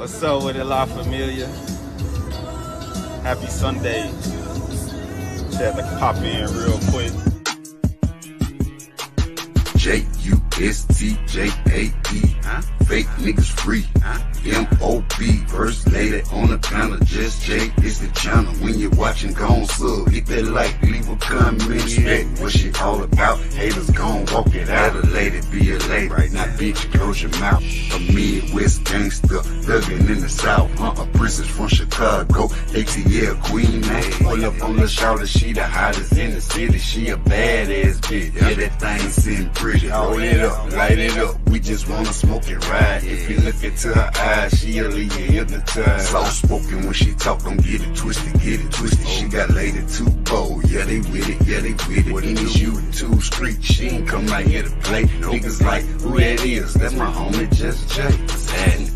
What's up with it, La Familia? Happy Sunday. Just had to pop in real quick. J-U-S-T-J-A-E, fake niggas free, M-O-B, first lady on the panel, just J is the channel. When you're watching, gon' sub, hit that like, leave a comment, respect what she all about. Haters gon' walk it out, a lady be a lady, right now bitch, close your mouth. A Midwest gangster, thuggin' in the South, a princess from Chicago, ATL queen, pull up on the shoulder, she the hottest in the city, she a badass bitch, yeah, that thing seem pretty, hold it up, light it up, we just wanna smoke and ride. If you look into her eyes, she'll leave you hypnotized. Soft spoken when she talk, don't get it twisted, She got lady too bold, yeah they with it, What is you too street, she ain't come out here to play. Niggas like, who that is? That's my homie Just Jay. Sad.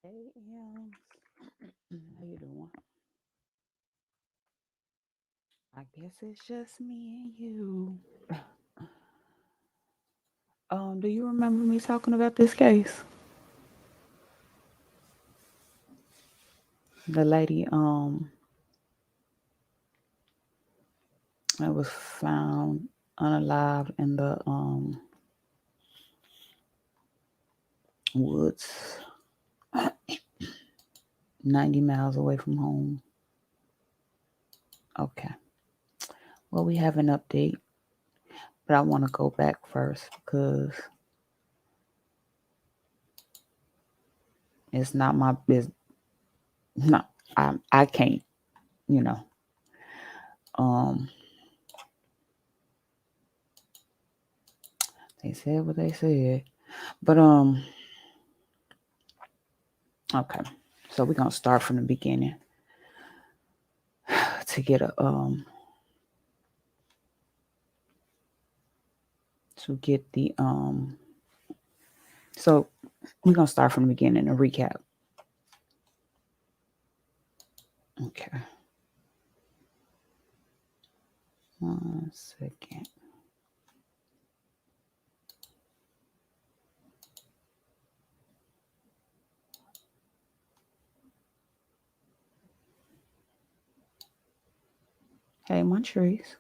Hey, how you doing? I guess it's just me and you. Do you remember me talking about this case? The lady, that was found unalive in the woods, 90 miles away from home. Okay. Well, we have an update, but I want to go back first because it's not my business. No, I can't, you know. Um, they said what they said, but okay. So we're gonna start from the beginning to get a to get the so we're gonna start from the beginning, a recap. Okay. 1 second. Hey, Montrese.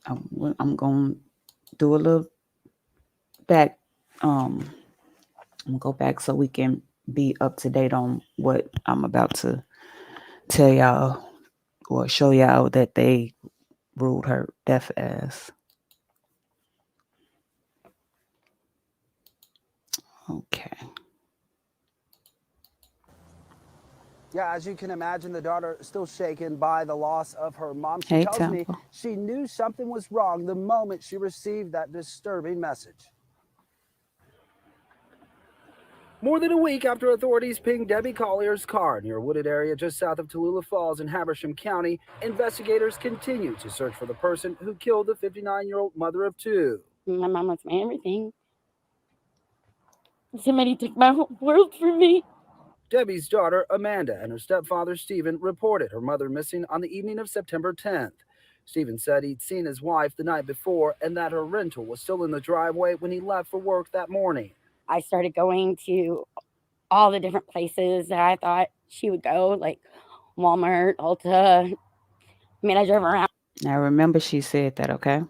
I'm going to do a little back. I'm going to go back so we can be up to date on what I'm about to tell y'all or show y'all that they ruled her deaf as. Okay. Yeah, as you can imagine, the daughter is still shaken by the loss of her mom. She Hey, tells me Temple. she knew something was wrong the moment she received that disturbing message. More than a week after authorities pinged Debbie Collier's car near a wooded area just south of Tallulah Falls in Habersham County, investigators continue to search for the person who killed the 59-year-old mother of two. My mom was my everything. Somebody took my whole world from me. Debbie's daughter, Amanda, and her stepfather, Stephen, reported her mother missing on the evening of September 10th. Stephen said he'd seen his wife the night before and that her rental was still in the driveway when he left for work that morning. I started going to all the different places that I thought she would go, like Walmart, Ulta. I mean, I drove around Now remember she said that, okay?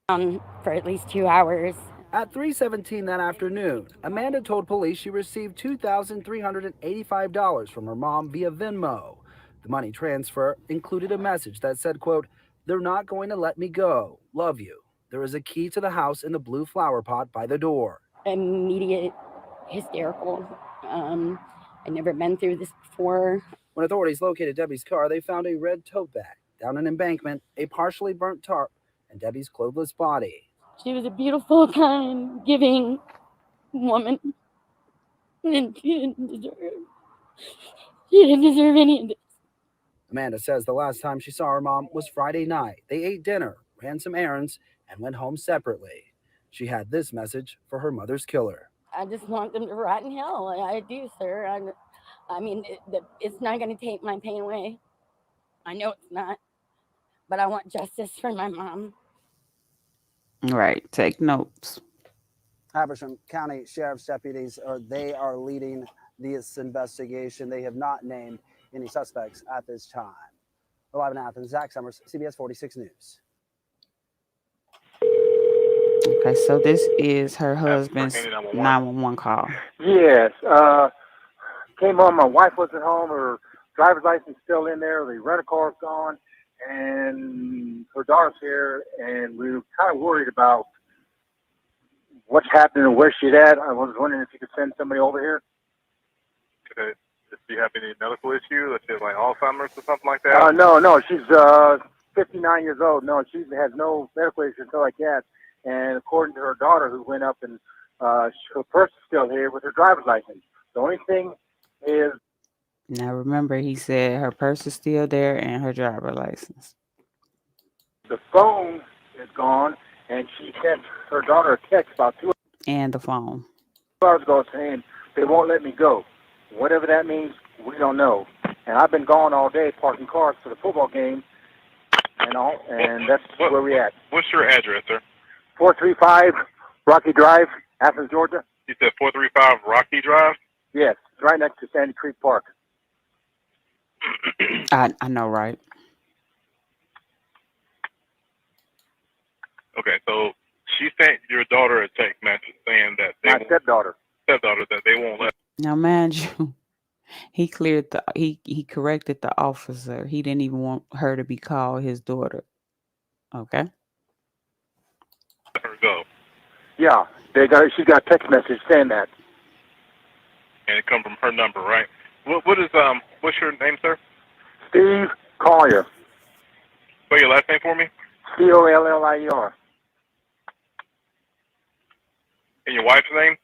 for at least 2 hours. At 3:17 that afternoon, Amanda told police she received $2,385 from her mom via Venmo. The money transfer included a message that said, quote, "They're not going to let me go. Love you. There is a key to the house in the blue flower pot by the door." Immediate hysterical. I'd never been through this before. When authorities located Debbie's car, they found a red tote bag, down an embankment, a partially burnt tarp, and Debbie's clothless body. She was a beautiful, kind, giving woman. And she didn't deserve any of this. Amanda says the last time she saw her mom was Friday night. They ate dinner, ran some errands, and went home separately. She had this message for her mother's killer. I just want them to rot in hell. I do, sir. I mean, it's not going to take my pain away. I know it's not. But I want justice for my mom. Right. Take notes. Habersham County Sheriff's deputies they are leading this investigation. They have not named any suspects at this time. We're live in Athens. Zach Summers, CBS 46 News. Okay, so this is her husband's 911 call. Yes. Came home. My wife wasn't home. Her driver's license still in there. The rental car's gone, and her daughter's here. And we were kind of worried about what's happening and where she's at. I was wondering if you could send somebody over here. Could she have any medical issue? Let's say like Alzheimer's or something like that? No. She's 59 years old. No, she has no medical issue until like that. And according to her daughter, who went up and her purse is still here with her driver's license. The only thing is. Now remember, he said her purse is still there and her driver's license. The phone is gone, and she sent her daughter a text about 2 And the phone. hours ago saying they won't let me go. Whatever that means, we don't know. And I've been gone all day parking cars for the football game and all, and that's where we at. What's your address, sir? 435 Rocky Drive, Athens, Georgia. You said 435 Rocky Drive? Yes, it's right next to Sandy Creek Park. I know, right? Okay, so she sent your daughter a text message saying that My stepdaughter that they won't let. Now, mind you, he corrected the officer. He didn't even want her to be called his daughter. Okay. Let her go. Yeah, she got a text message saying that. And it come from her number, right? What's your name, sir? Steve Collier. Spell your last name for me. Collier. And your wife's name?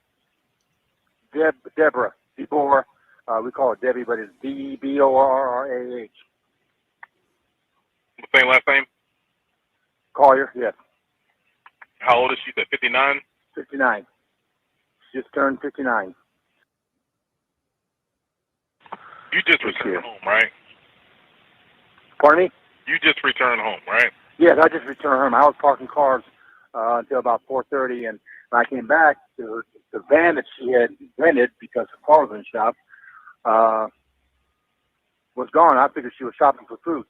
Deborah. Before we call her Debbie, but it's Deborrah. Same last name? Collier, yes. How old is she? 59? 59. She just turned 59. You just returned home, right? Pardon me? You just returned home, right? Yes, I just returned home. I was parking cars until about 4:30, and when I came back, the van that she had rented because the car was in the shop was gone. I figured she was shopping for food.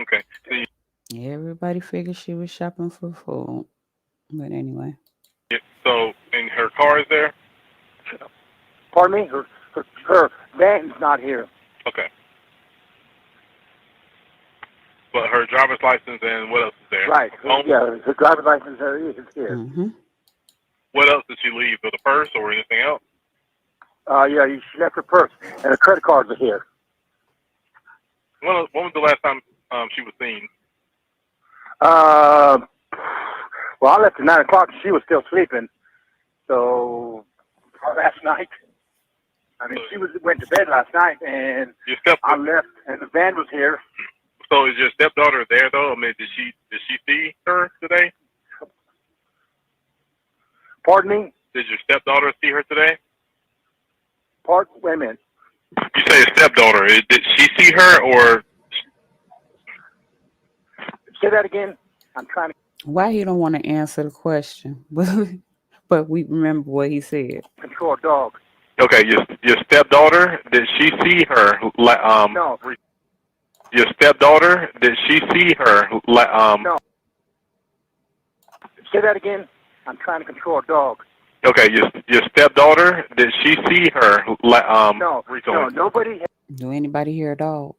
Okay. Everybody figured she was shopping for food. But anyway. So, and her car is there? Pardon me? Her van's not here. Okay. But her driver's license and what else is there? Right. Yeah, her driver's license is here. Mm-hmm. What else did she leave? With a purse or anything else? Yeah, she left her purse, and her credit cards are here. When was the last time she was seen? Well, I left at 9 o'clock, and she was still sleeping. So, last night. I mean, she went to bed last night, and I left, and the van was here. So, is your stepdaughter there though? I mean, did she see her today? Pardon me? Did your stepdaughter see her today? Wait a minute. You say a stepdaughter. Did she see her or? Say that again. I'm trying to. Why he don't want to answer the question? But we remember what he said. Control a dog. Okay, your stepdaughter. Did she see her? No. Your stepdaughter. Did she see her? No. Say that again. I'm trying to control a dog. Okay, your stepdaughter. Did she see her? No. Nobody Do anybody hear a dog?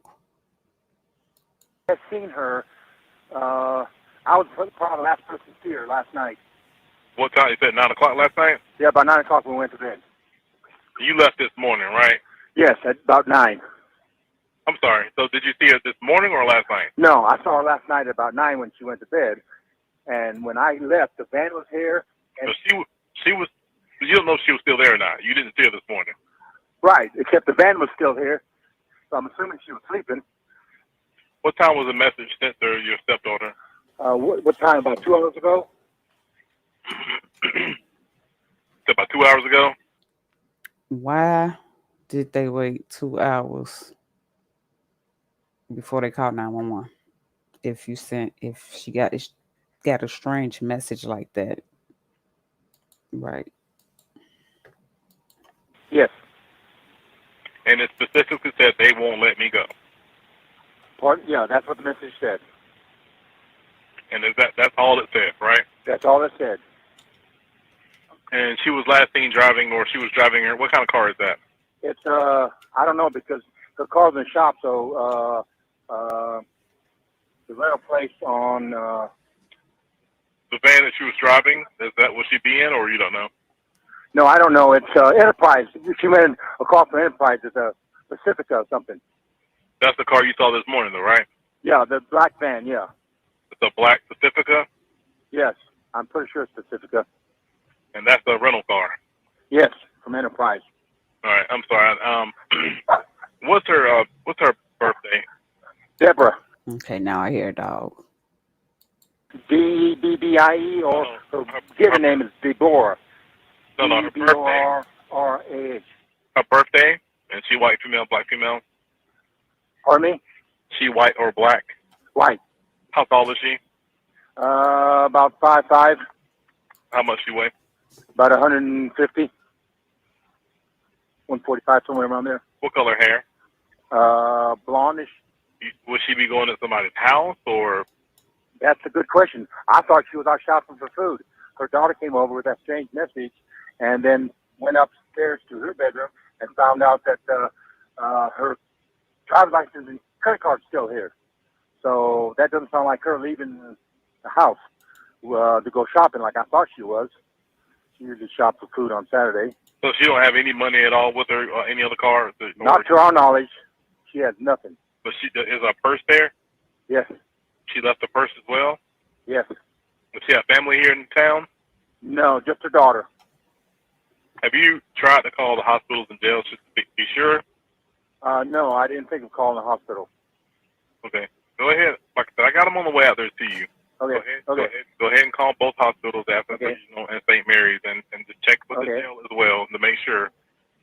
has seen her. I was probably the last person to see her last night. What time? You said 9 o'clock last night? Yeah, about 9 o'clock we went to bed. You left this morning, right? Yes, at about 9. I'm sorry. So did you see her this morning or last night? No, I saw her last night at about 9 when she went to bed. And when I left, the van was here. And so she was. You don't know if she was still there or not. You didn't see her this morning. Right, except the van was still here. So I'm assuming she was sleeping. What time was the message sent to your stepdaughter? What time? About 2 hours ago? About 2 hours ago? Why did they wait 2 hours before they called 911? If she got a strange message like that, right? Yes. And it specifically said they won't let me go. Pardon? Yeah, that's what the message said. And that's all it said, right? That's all it said. And she was last seen driving, or she was driving her. What kind of car is that? It's I don't know because her car's in the shop, so the rental place on The van that she was driving, will she be in, or you don't know? No, I don't know. It's Enterprise. She went a call from Enterprise. It's a Pacifica or something. That's the car you saw this morning, though, right? Yeah, the black van. Yeah. It's a black Pacifica. Yes, I'm pretty sure it's Pacifica. And that's the rental car. Yes, from Enterprise. All right, I'm sorry. What's her birthday? Deborah. Okay, now I hear a dog. D-E-B-B-I-E, or her given name is Deborah. No, her birthday. D-B-O-R-A-H. Her birthday? And she white, female, black, female? Pardon me? She white or black? White. How tall is she? About 5'5". How much she weigh? About 150. 145, somewhere around there. What color hair? Blondish. Would she be going to somebody's house or? That's a good question. I thought she was out shopping for food. Her daughter came over with that strange message and then went upstairs to her bedroom and found out that her driver's license and credit card's still here. So that doesn't sound like her leaving the house to go shopping like I thought she was. She usually shops for food on Saturday. So she don't have any money at all with her or any other car? Not to our knowledge. She has nothing. But is her purse there? Yes. She left the purse as well? Yes. Does she have family here in town? No, just her daughter. Have you tried to call the hospitals and jails just to be sure? No, I didn't think of calling the hospital. Okay. Go ahead. Like I said, I got them on the way out there to you. Okay. Go ahead and call both hospitals, Athens and St. Mary's, and just check with the jail as well to make sure.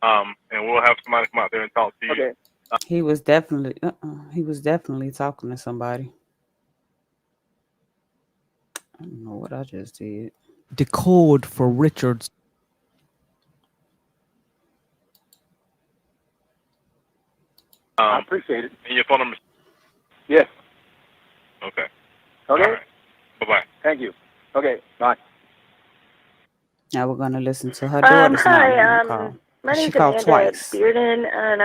And we'll have somebody come out there and talk to you. Okay. He was definitely talking to somebody. I don't know what I just did. The code for Richard's. I appreciate it. And your phone number? Yes. Okay. Okay. All right. Bye-bye. Thank you. Okay. Bye. Now we're gonna listen to her daughter's Hi, call. my She name's called Amanda twice. Bearden, and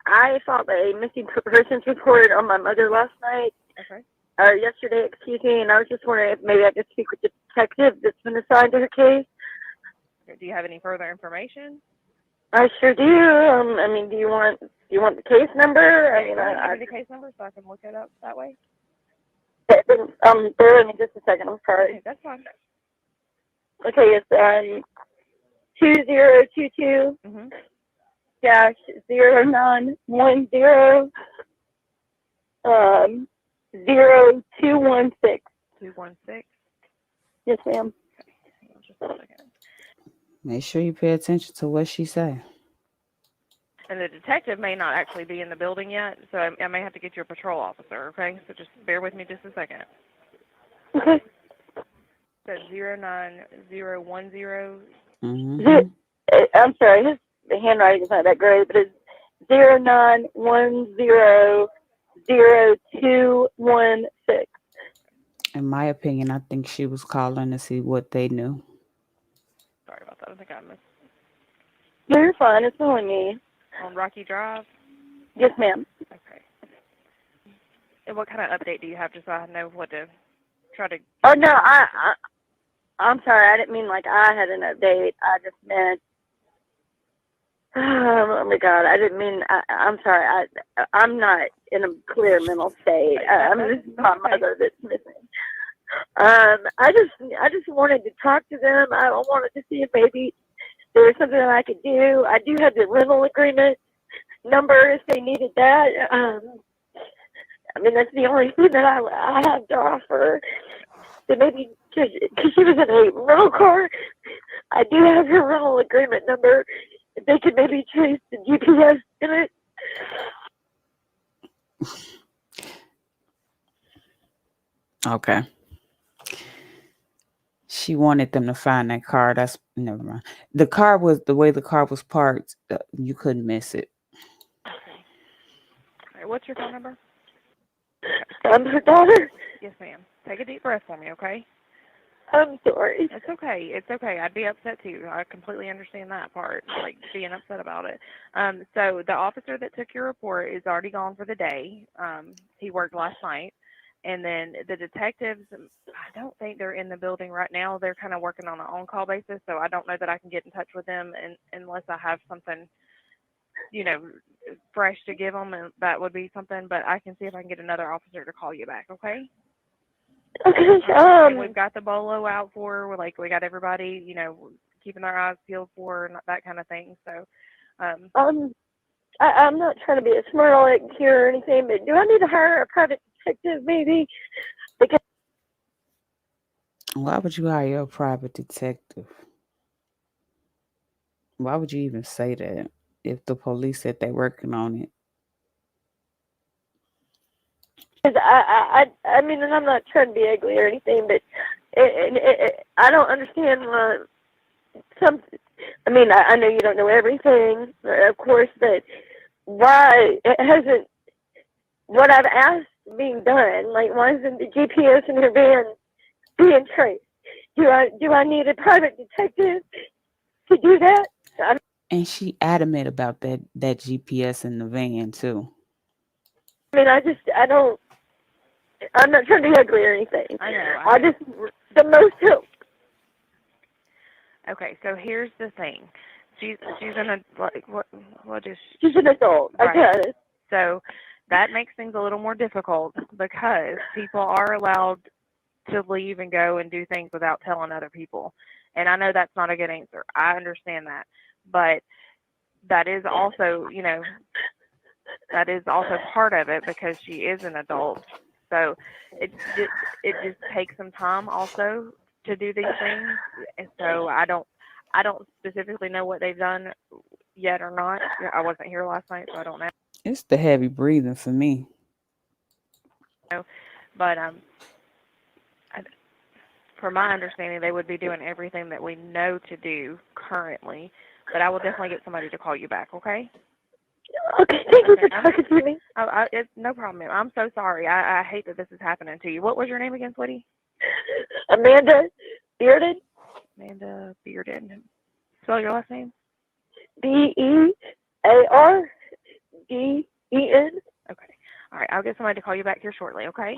I filed a missing persons report on my mother last night. Okay. Yesterday, excuse me, and I was just wondering if maybe I could speak with the detective that's been assigned to her case. Do you have any further information? I sure do. I mean, do you want the case number? I mean, Go ahead and give me the case number so I can look it up that way. Bear with me just a second. I'm sorry. Okay, that's fine. Okay, it's 2022 dash 0910 0216. 216. Yes, ma'am. Okay, just a second. Make sure you pay attention to what she say. And the detective may not actually be in the building yet, so I may have to get your patrol officer, okay? So just bear with me just a second. Okay. So 09010. Mm-hmm. I'm sorry, the handwriting is not that great, but it's 09100216. In my opinion, I think she was calling to see what they knew. Sorry about that. I think I missed. No, you're fine. It's only me. On Rocky Drive? Yes, ma'am. Okay. And what kind of update do you have, just so I know what to try to... Oh, no, I'm sorry. I didn't mean like I had an update. I just meant... Oh, my God. I didn't mean... I'm sorry. I'm not in a clear mental state. This is my mother that's missing. I just wanted to talk to them. I wanted to see if maybe there was something that I could do. I do have the rental agreement number if they needed that. I mean, that's the only thing that I have to offer. So maybe, because she was in a rental car, I do have her rental agreement number. If they could maybe trace the GPS in it. Okay. She wanted them to find that car. That's never mind. The way the car was parked. You couldn't miss it. Okay. All right, what's your phone number? I'm her daughter. Yes, ma'am. Take a deep breath for me, okay? I'm sorry. It's okay. It's okay. I'd be upset too. I completely understand that part, like being upset about it. So the officer that took your report is already gone for the day. He worked last night. And then the detectives, I don't think they're in the building right now. They're kind of working on an on-call basis, so I don't know that I can get in touch with them unless I have something, fresh to give them, and that would be something. But I can see if I can get another officer to call you back, okay? Okay. And we've got the bolo out for her. We got everybody, keeping their eyes peeled for her and that kind of thing. So, I'm not trying to be a smart aleck here or anything, but do I need to hire a private detective maybe? Because Why would you hire a private detective? Why would you even say that if the police said they're working on it? I mean, and I'm not trying to be ugly or anything, but I don't understand I mean, I know you don't know everything, of course, but why hasn't what I've asked being done? Like, why isn't the GPS in her van being traced? Do I need a private detective to do that? And she adamant about that GPS in the van too. I mean, I'm not trying to be ugly or anything. I know. I just, the most help. Okay, so here's the thing. She's an She's an adult. Right. I get it. So that makes things a little more difficult because people are allowed to leave and go and do things without telling other people. And I know that's not a good answer. I understand that. But that is also, that is also part of it because she is an adult. So it just takes some time also to do these things. And so I don't specifically know what they've done yet or not. I wasn't here last night, so I don't know. It's the heavy breathing for me. But from my understanding, they would be doing everything that we know to do currently. But I will definitely get somebody to call you back, okay? Okay, thank you for talking to me. It's no problem, ma'am. I'm so sorry. I hate that this is happening to you. What was your name again, sweetie? Amanda Bearden. Amanda Bearden. Spell your last name. Bearden. Okay. All right. I'll get somebody to call you back here shortly, okay?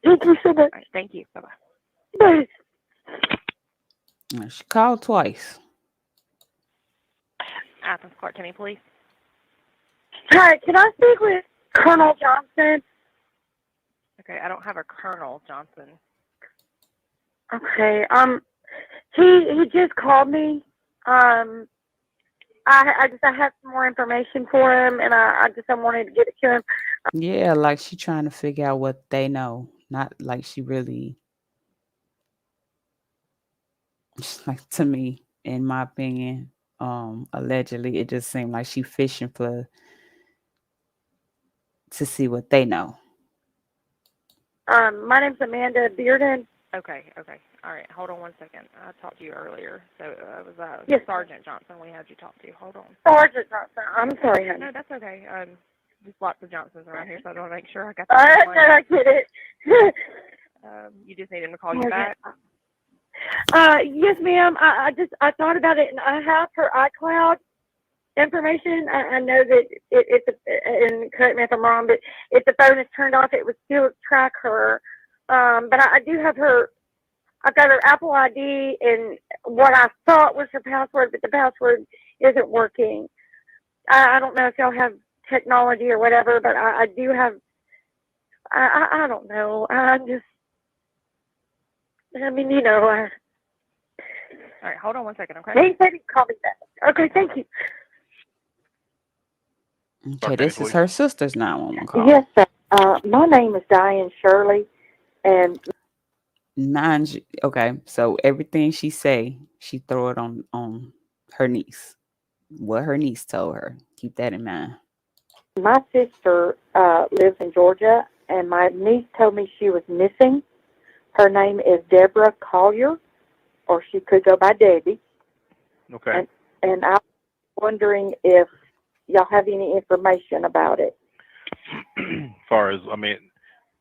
Thank you so much. All right, thank you. Bye-bye. Bye. She called twice. Athens Clark County Police. Hi, can I speak with Colonel Johnson? Okay, I don't have a Colonel Johnson. Okay. He just called me. I have some more information for him, and I wanted to get it to him. Yeah, like she trying to figure out what they know, not like she really. Like to me, in my opinion, allegedly, it just seemed like she fishing to see what they know. My name's Amanda Bearden. Okay. All right, hold on one second. I talked to you earlier, so it was Yes. Sergeant Johnson we had you talk to. Hold on. Sergeant Johnson. I'm sorry, honey. No, that's okay. There's lots of Johnsons around here, so I want to make sure I got No, I get it. You just need him to call you back? Yes, ma'am. I thought about it, and I have her iCloud information. I know that and correct me if I'm wrong, but if the phone is turned off, it would still track her. But I do have her. I've got her Apple ID and what I thought was her password, but the password isn't working. I don't know if y'all have technology or whatever, but I do have. I don't know. All right, hold on one second, okay? He said he'd call me back. Okay, thank you. Okay, this is her sister's 911 call. Yes, sir. My name is Diane Shirley, and okay, so everything she say, she throw it on her niece. What her niece told her. Keep that in mind. my sister lives in Georgia, and my niece told me she was missing. Her name is Deborah Collier, or she could go by Debbie. Okay. And I'm wondering if y'all have any information about it. As far as,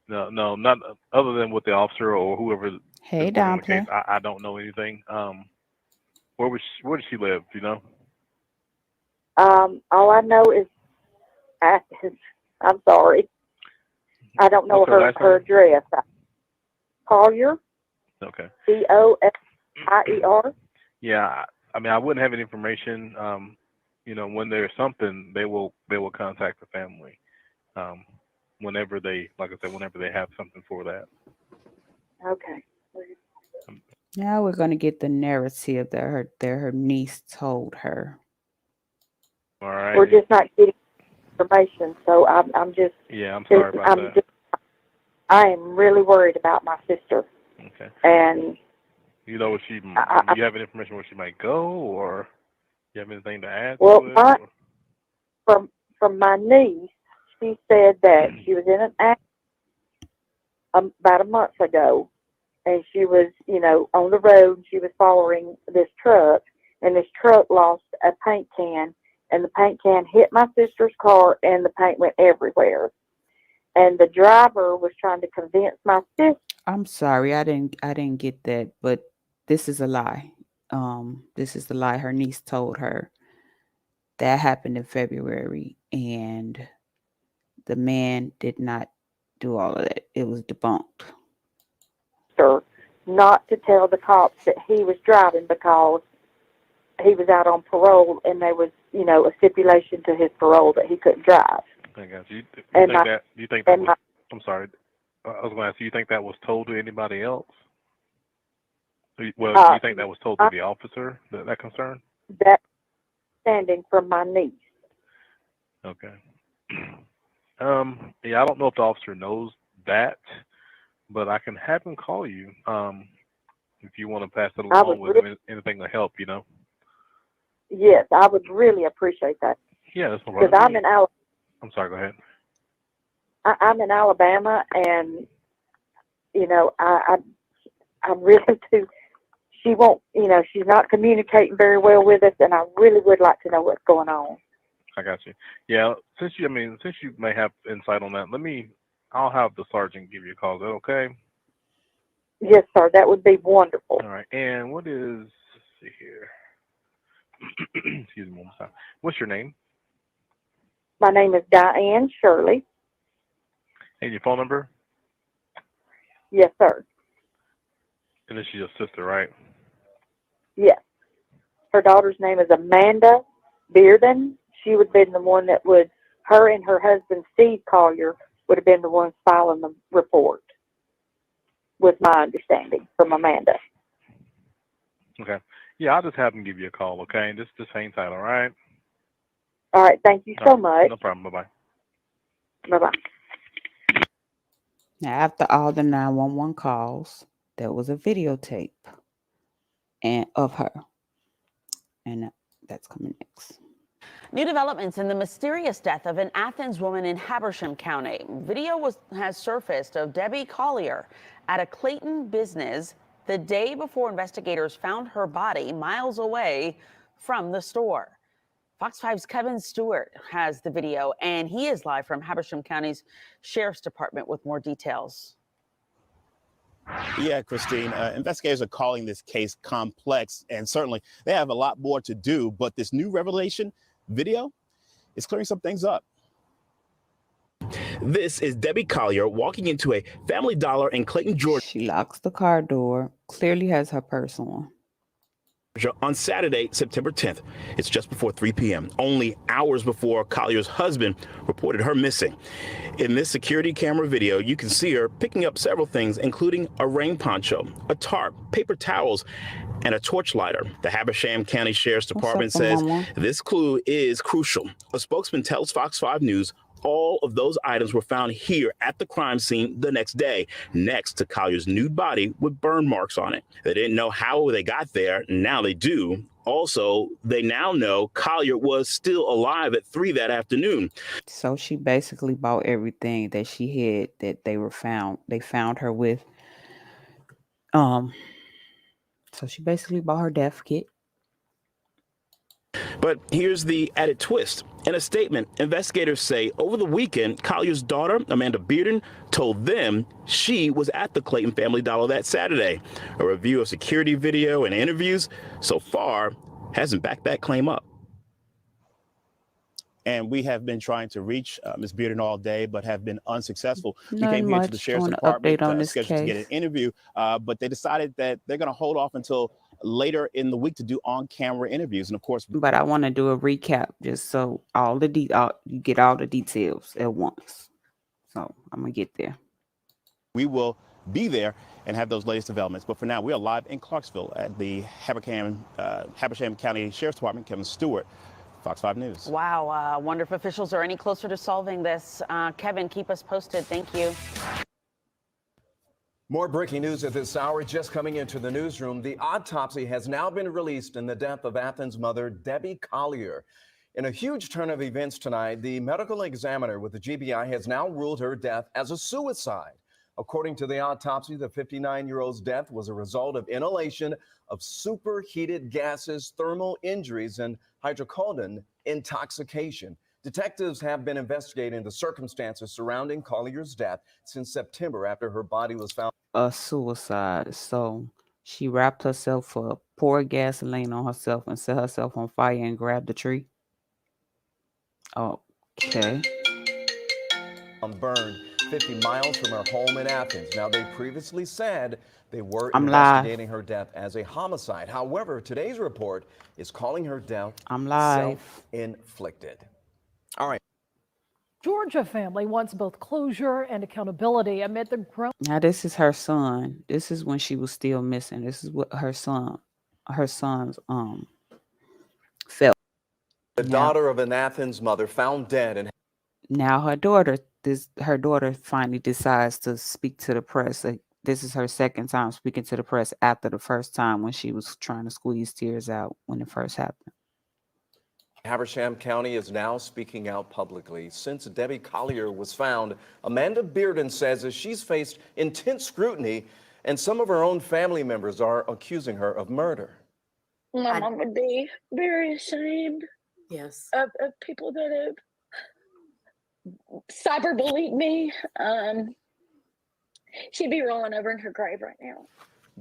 no, not other than with the officer or whoever. Hey, Downplay. I don't know anything. Where does she live? Do you know? All I know is Athens. I'm sorry. I don't know her address. Collier. Okay. Collier. Yeah, I wouldn't have any information. When there's something, they will contact the family. Whenever they have something for that. Okay. Now we're gonna get the narrative that her niece told her. All right. We're just not getting information, so I'm just. Yeah, I'm sorry about that. I am really worried about my sister. Okay. And you know, you have any information where she might go, or you have anything to add? Well, to it, from my niece, she said that she was in an accident about a month ago, and she was, on the road. She was following this truck, and this truck lost a paint can, and the paint can hit my sister's car, and the paint went everywhere. And the driver was trying to convince my sister. I'm sorry, I didn't get that, but this is a lie. This is the lie her niece told her. That happened in February, and the man did not do all of that. It was debunked. Not to tell the cops that he was driving because he was out on parole, and there was, a stipulation to his parole that he couldn't drive. I got you. I'm sorry. I was going to ask, do you think that was told to anybody else? Well, do you think that was told to the officer, that concern? That's standing from my niece. Okay. Yeah, I don't know if the officer knows that, but I can have him call you if you want to pass it along with anything to help, Yes, I would really appreciate that. Yeah, that's no problem. Because I'm in Alabama, I'm sorry. Go ahead. I'm in Alabama, and I really do. She won't, she's not communicating very well with us, and I really would like to know what's going on. I got you. Yeah, since you may have insight on that, I'll have the sergeant give you a call. Is that okay? Yes, sir. That would be wonderful. All right. And let's see here. Excuse me one more time. What's your name? My name is Diane Shirley. And your phone number? Yes, sir. And this is your sister, right? Yes. Her daughter's name is Amanda Bearden. She would have been the one her and her husband, Steve Collier, would have been the ones filing the report, was my understanding from Amanda. Okay. Yeah, I'll just have them give you a call, okay? Just hang tight, all right? All right. Thank you so much. No problem. Bye-bye. Bye-bye. Now, after all the 911 calls, there was a videotape of her. And that's coming next. New developments in the mysterious death of an Athens woman in Habersham County. Video has surfaced of Debbie Collier at a Clayton business the day before investigators found her body miles away from the store. Fox 5's Kevin Stewart has the video, and he is live from Habersham County's Sheriff's Department with more details. Yeah, Christine, investigators are calling this case complex, and certainly they have a lot more to do, but this new revelation video is clearing some things up. This is Debbie Collier walking into a Family Dollar in Clayton, Georgia. She locks the car door, clearly has her purse on. On Saturday, September 10th. It's just before 3 p.m., only hours before Collier's husband reported her missing. In this security camera video, you can see her picking up several things, including a rain poncho, a tarp, paper towels, and a torch lighter. The Habersham County Sheriff's Department says this clue is crucial. A spokesman tells Fox 5 News all of those items were found here at the crime scene the next day, next to Collier's nude body with burn marks on it. They didn't know how they got there. Now they do. Also, they now know Collier was still alive at 3 that afternoon. So she basically bought everything that she had that they found her with. So she basically bought her death kit. But here's the added twist. In a statement, investigators say over the weekend, Collier's daughter, Amanda Bearden, told them she was at the Clayton Family Dollar that Saturday. A review of security video and interviews so far hasn't backed that claim up. And we have been trying to reach Ms. Bearden all day, but have been unsuccessful. We came here to the Sheriff's Department scheduled to get an interview, but they decided that they're going to hold off until later in the week to do on-camera interviews. And of course, but I want to do a recap just so you get all the details at once. So I'm gonna get there. We will be there and have those latest developments. But for now, we are live in Clarksville at the Habersham County Sheriff's Department. Kevin Stewart, Fox 5 News. Wow, I wonder if officials are any closer to solving this. Kevin, keep us posted. Thank you. More breaking news at this hour just coming into the newsroom. The autopsy has now been released in the death of Athens mother Debbie Collier. In a huge turn of events tonight, the medical examiner with the GBI has now ruled her death as a suicide. According to the autopsy, the 59-year-old's death was a result of inhalation of superheated gases, thermal injuries, and hydrocodone intoxication. Detectives have been investigating the circumstances surrounding Collier's death since September after her body was found. A suicide. So she wrapped herself up, poured gasoline on herself, and set herself on fire and grabbed the tree. Okay. Burned 50 miles from her home in Athens. Now, they previously said they were investigating her death as a homicide. However, today's report is calling her death self-inflicted. All right. Georgia family wants both closure and accountability amid the growing. Now, this is her son. This is when she was still missing. This is what her son's felt. The daughter of an Athens mother found dead, and now her daughter finally decides to speak to the press. This is her second time speaking to the press after the first time when she was trying to squeeze tears out when it first happened. Habersham County is now speaking out publicly. Since Debbie Collier was found, Amanda Bearden says that she's faced intense scrutiny, and some of her own family members are accusing her of murder. My mom would be very ashamed. Yes. Of people that have cyberbullied me. She'd be rolling over in her grave right now.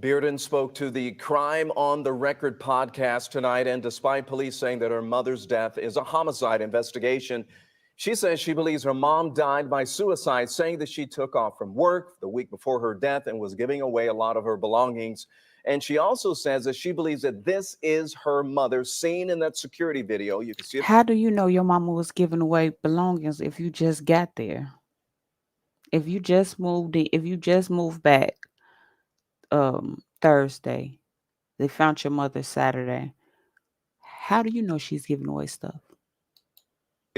Bearden spoke to the Crime on the Record podcast tonight, and despite police saying that her mother's death is a homicide investigation, she says she believes her mom died by suicide, saying that she took off from work the week before her death and was giving away a lot of her belongings. And she also says that she believes that this is her mother, seen in that security video. You can see it. How do you know your mama was giving away belongings if you just got there? If you just moved in, if you just moved back Thursday, they found your mother Saturday. How do you know she's giving away stuff?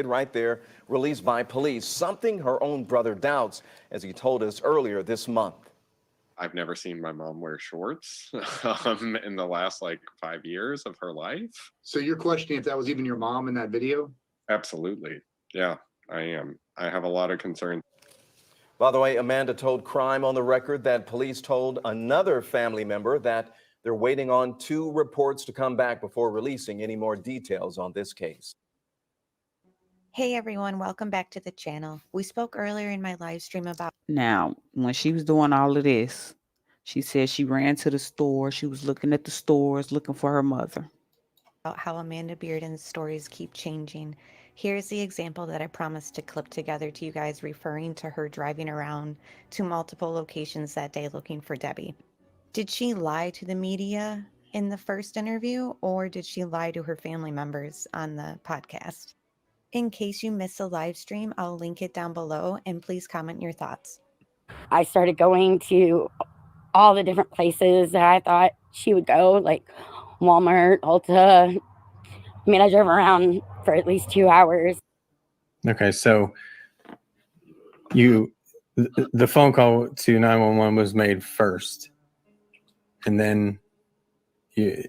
Right there, released by police, something her own brother doubts, as he told us earlier this month. I've never seen my mom wear shorts in the last 5 years of her life. So you're questioning if that was even your mom in that video? Absolutely. Yeah, I am. I have a lot of concerns. By the way, Amanda told Crime on the Record that police told another family member that they're waiting on 2 reports to come back before releasing any more details on this case. Hey everyone, welcome back to the channel. We spoke earlier in my live stream about Now, when she was doing all of this, she said she ran to the store. She was looking at the stores, looking for her mother. how Amanda Bearden's stories keep changing. Here's the example that I promised to clip together to you guys, referring to her driving around to multiple locations that day looking for Debbie. Did she lie to the media in the first interview, or did she lie to her family members on the podcast? In case you missed the live stream, I'll link it down below, and please comment your thoughts. I started going to all the different places that I thought she would go, like Walmart, Ulta. I mean, I drove around for at least 2 hours. Okay, so the phone call to 911 was made first, and then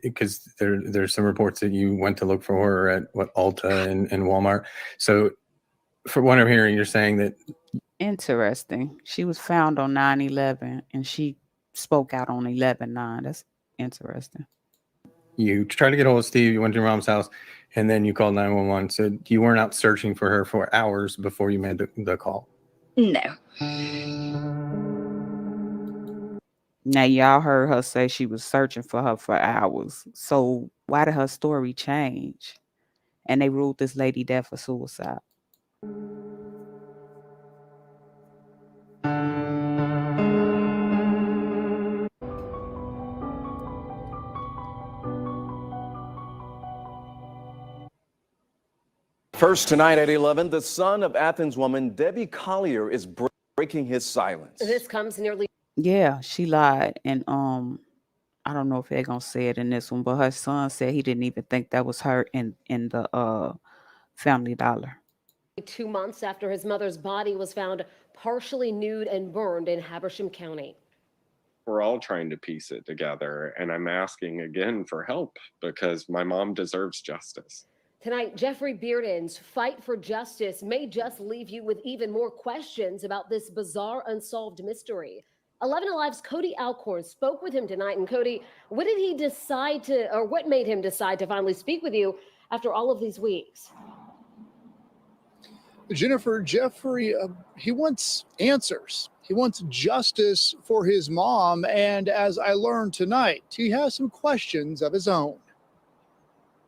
because there's some reports that you went to look for her at Ulta and Walmart. So for what I'm hearing, you're saying that. Interesting. She was found on 9/11 and she spoke out on 11/9. That's interesting. You tried to get hold of Steve, you went to your mom's house, and then you called 911. So you weren't out searching for her for hours before you made the call? No. Now, y'all heard her say she was searching for her for hours. So why did her story change? And they ruled this lady dead for suicide. First tonight at 11, the son of Athens woman Debbie Collier is breaking his silence. This comes nearly. Yeah, she lied. And I don't know if they're gonna say it in this one, but her son said he didn't even think that was her in the Family Dollar. 2 months after his mother's body was found partially nude and burned in Habersham County. We're all trying to piece it together, and I'm asking again for help because my mom deserves justice. Tonight, Jeffrey Bearden's fight for justice may just leave you with even more questions about this bizarre unsolved mystery. 11 Alive's Cody Alcorn spoke with him tonight. And Cody, what did he decide to, or what made him decide to finally speak with you after all of these weeks? Jennifer, Jeffrey, he wants answers. He wants justice for his mom. And as I learned tonight, he has some questions of his own.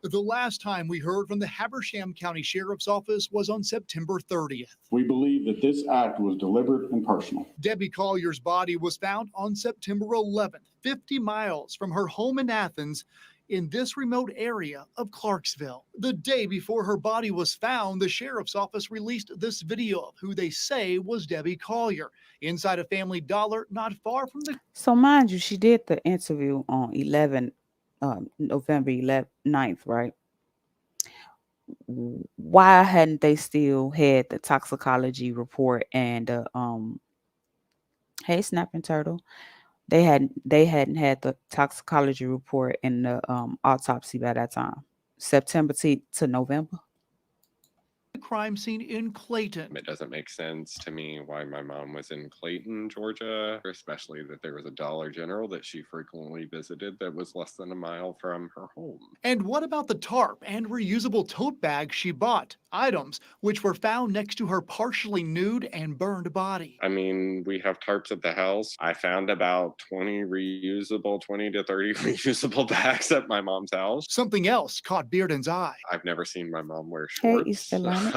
The last time we heard from the Habersham County Sheriff's Office was on September 30th. We believe that this act was deliberate and personal. Debbie Collier's body was found on September 11th, 50 miles from her home in Athens, in this remote area of Clarksville. The day before her body was found, the Sheriff's Office released this video of who they say was Debbie Collier inside a Family Dollar not far from the... So mind you, she did the interview on November 9th, right? Why hadn't they still had the toxicology report and hey, Snapping Turtle, they hadn't had the toxicology report and the autopsy by that time. September to November. Crime scene in Clayton. It doesn't make sense to me why my mom was in Clayton, Georgia, especially that there was a Dollar General that she frequently visited that was less than a mile from her home. And what about the tarp and reusable tote bag she bought? Items which were found next to her partially nude and burned body. I mean, we have tarps at the house. I found about 20 to 30 reusable bags at my mom's house. Something else caught Bearden's eye. I've never seen my mom wear Hey, shorts Easter Lamb.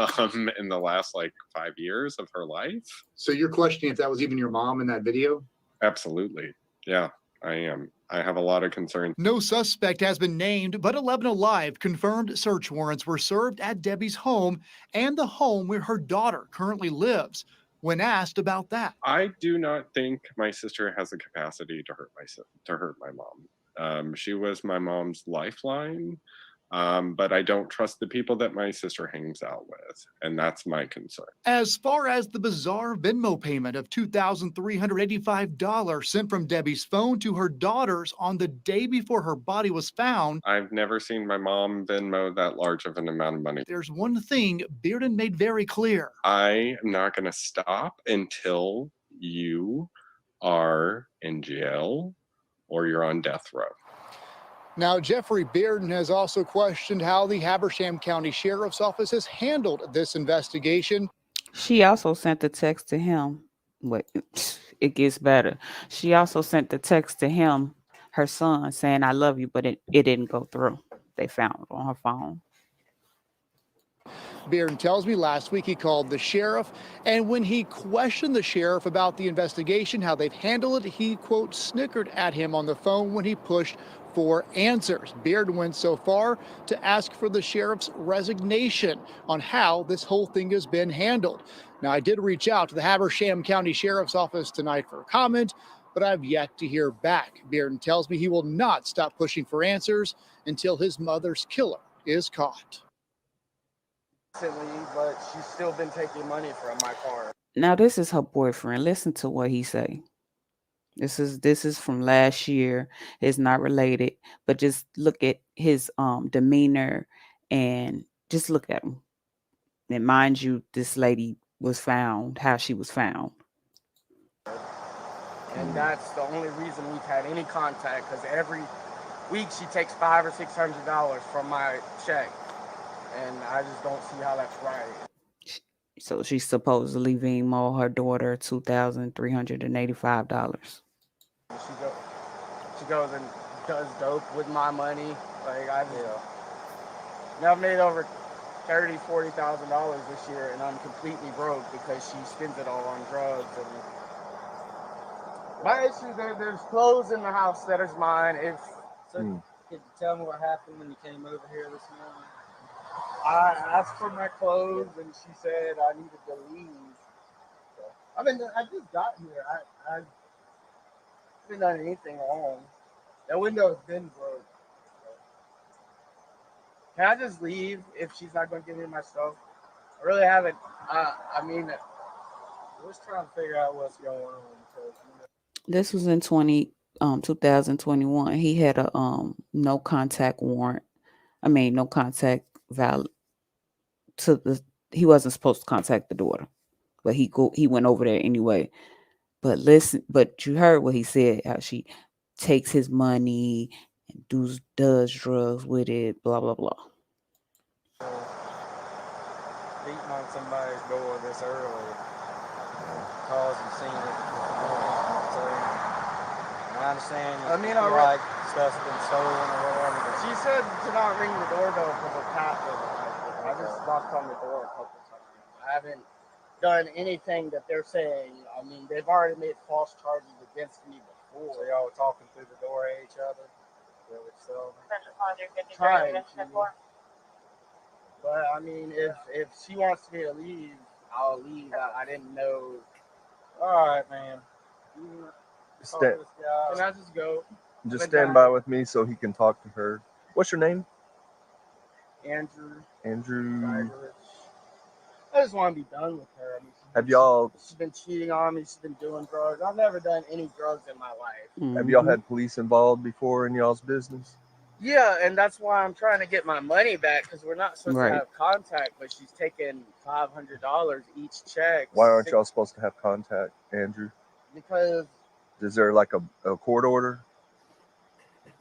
in the last like 5 years of her life. So you're questioning if that was even your mom in that video? Absolutely. Yeah, I am. I have a lot of concerns. No suspect has been named, but 11 Alive confirmed search warrants were served at Debbie's home and the home where her daughter currently lives. When asked about that, I do not think my sister has the capacity to hurt my mom. She was my mom's lifeline. But I don't trust the people that my sister hangs out with, and that's my concern. as far as the bizarre Venmo payment of $2,385 sent from Debbie's phone to her daughter's on the day before her body was found, I've never seen my mom Venmo that large of an amount of money. there's one thing Bearden made very clear. I am not going to stop until you are in jail or you're on death row. Now, Jeffrey Bearden has also questioned how the Habersham County Sheriff's Office has handled this investigation. She also sent the text to him. Wait, it gets better. She also sent the text to him, her son, saying, "I love you," but it didn't go through. They found it on her phone. Bearden tells me last week he called the sheriff, and when he questioned the sheriff about the investigation, how they've handled it, he, quote, snickered at him on the phone when he pushed for answers. Bearden went so far to ask for the sheriff's resignation on how this whole thing has been handled. Now, I did reach out to the Habersham County Sheriff's Office tonight for a comment, but I've yet to hear back. Bearden tells me he will not stop pushing for answers until his mother's killer is caught. But she's still been taking money from my car. Now, this is her boyfriend. Listen to what he say. This is from last year. It's not related, but just look at his demeanor and just look at him. And mind you, this lady was found, how she was found. And that's the only reason we've had any contact, because every week she takes $500 or $600 from my check. And I just don't see how that's right. So she's supposedly Venmo her daughter $2,385. She goes and does dope with my money. Like I've made over $30,000, $40,000 this year, and I'm completely broke because she spends it all on drugs. And my issue, there's clothes in the house that is mine. Could you tell me what happened when you came over here this morning? I asked for my clothes, and she said I needed to leave. I mean, I just got here. I haven't done anything wrong. That window's been broke. Can I just leave if she's not going to give me my stuff? I really haven't. I mean, We're just trying to figure out what's going on. Because, This was in 2021. He had a no contact warrant. I mean, no contact valid to the. He wasn't supposed to contact the daughter, but he went over there anyway. But listen, but you heard what he said, how she takes his money and does drugs with it, blah blah blah. beating on somebody's door this early, cause you've seen it before. So I understand. I mean, you feel like stuff's been stolen or whatever. But she said to not ring the doorbell for the cat. I just knocked on the door a couple times. I haven't done anything that they're saying. I mean, they've already made false charges against me before. So y'all were talking through the door at each other. Trying to. But I mean, if she wants me to leave, I'll leave. I didn't know. All right, man. Can I just go? Just stand by with me so he can talk to her. What's your name? Andrew. Andrew. I just want to be done with her. I mean, Have y'all she's been cheating on me. She's been doing drugs. I've never done any drugs in my life. have y'all had police involved before in y'all's business? Yeah, and that's why I'm trying to get my money back because we're not supposed to Right. have contact, but she's taking $500 each check. Why aren't y'all supposed to have contact, Andrew? Because Is there like a court order?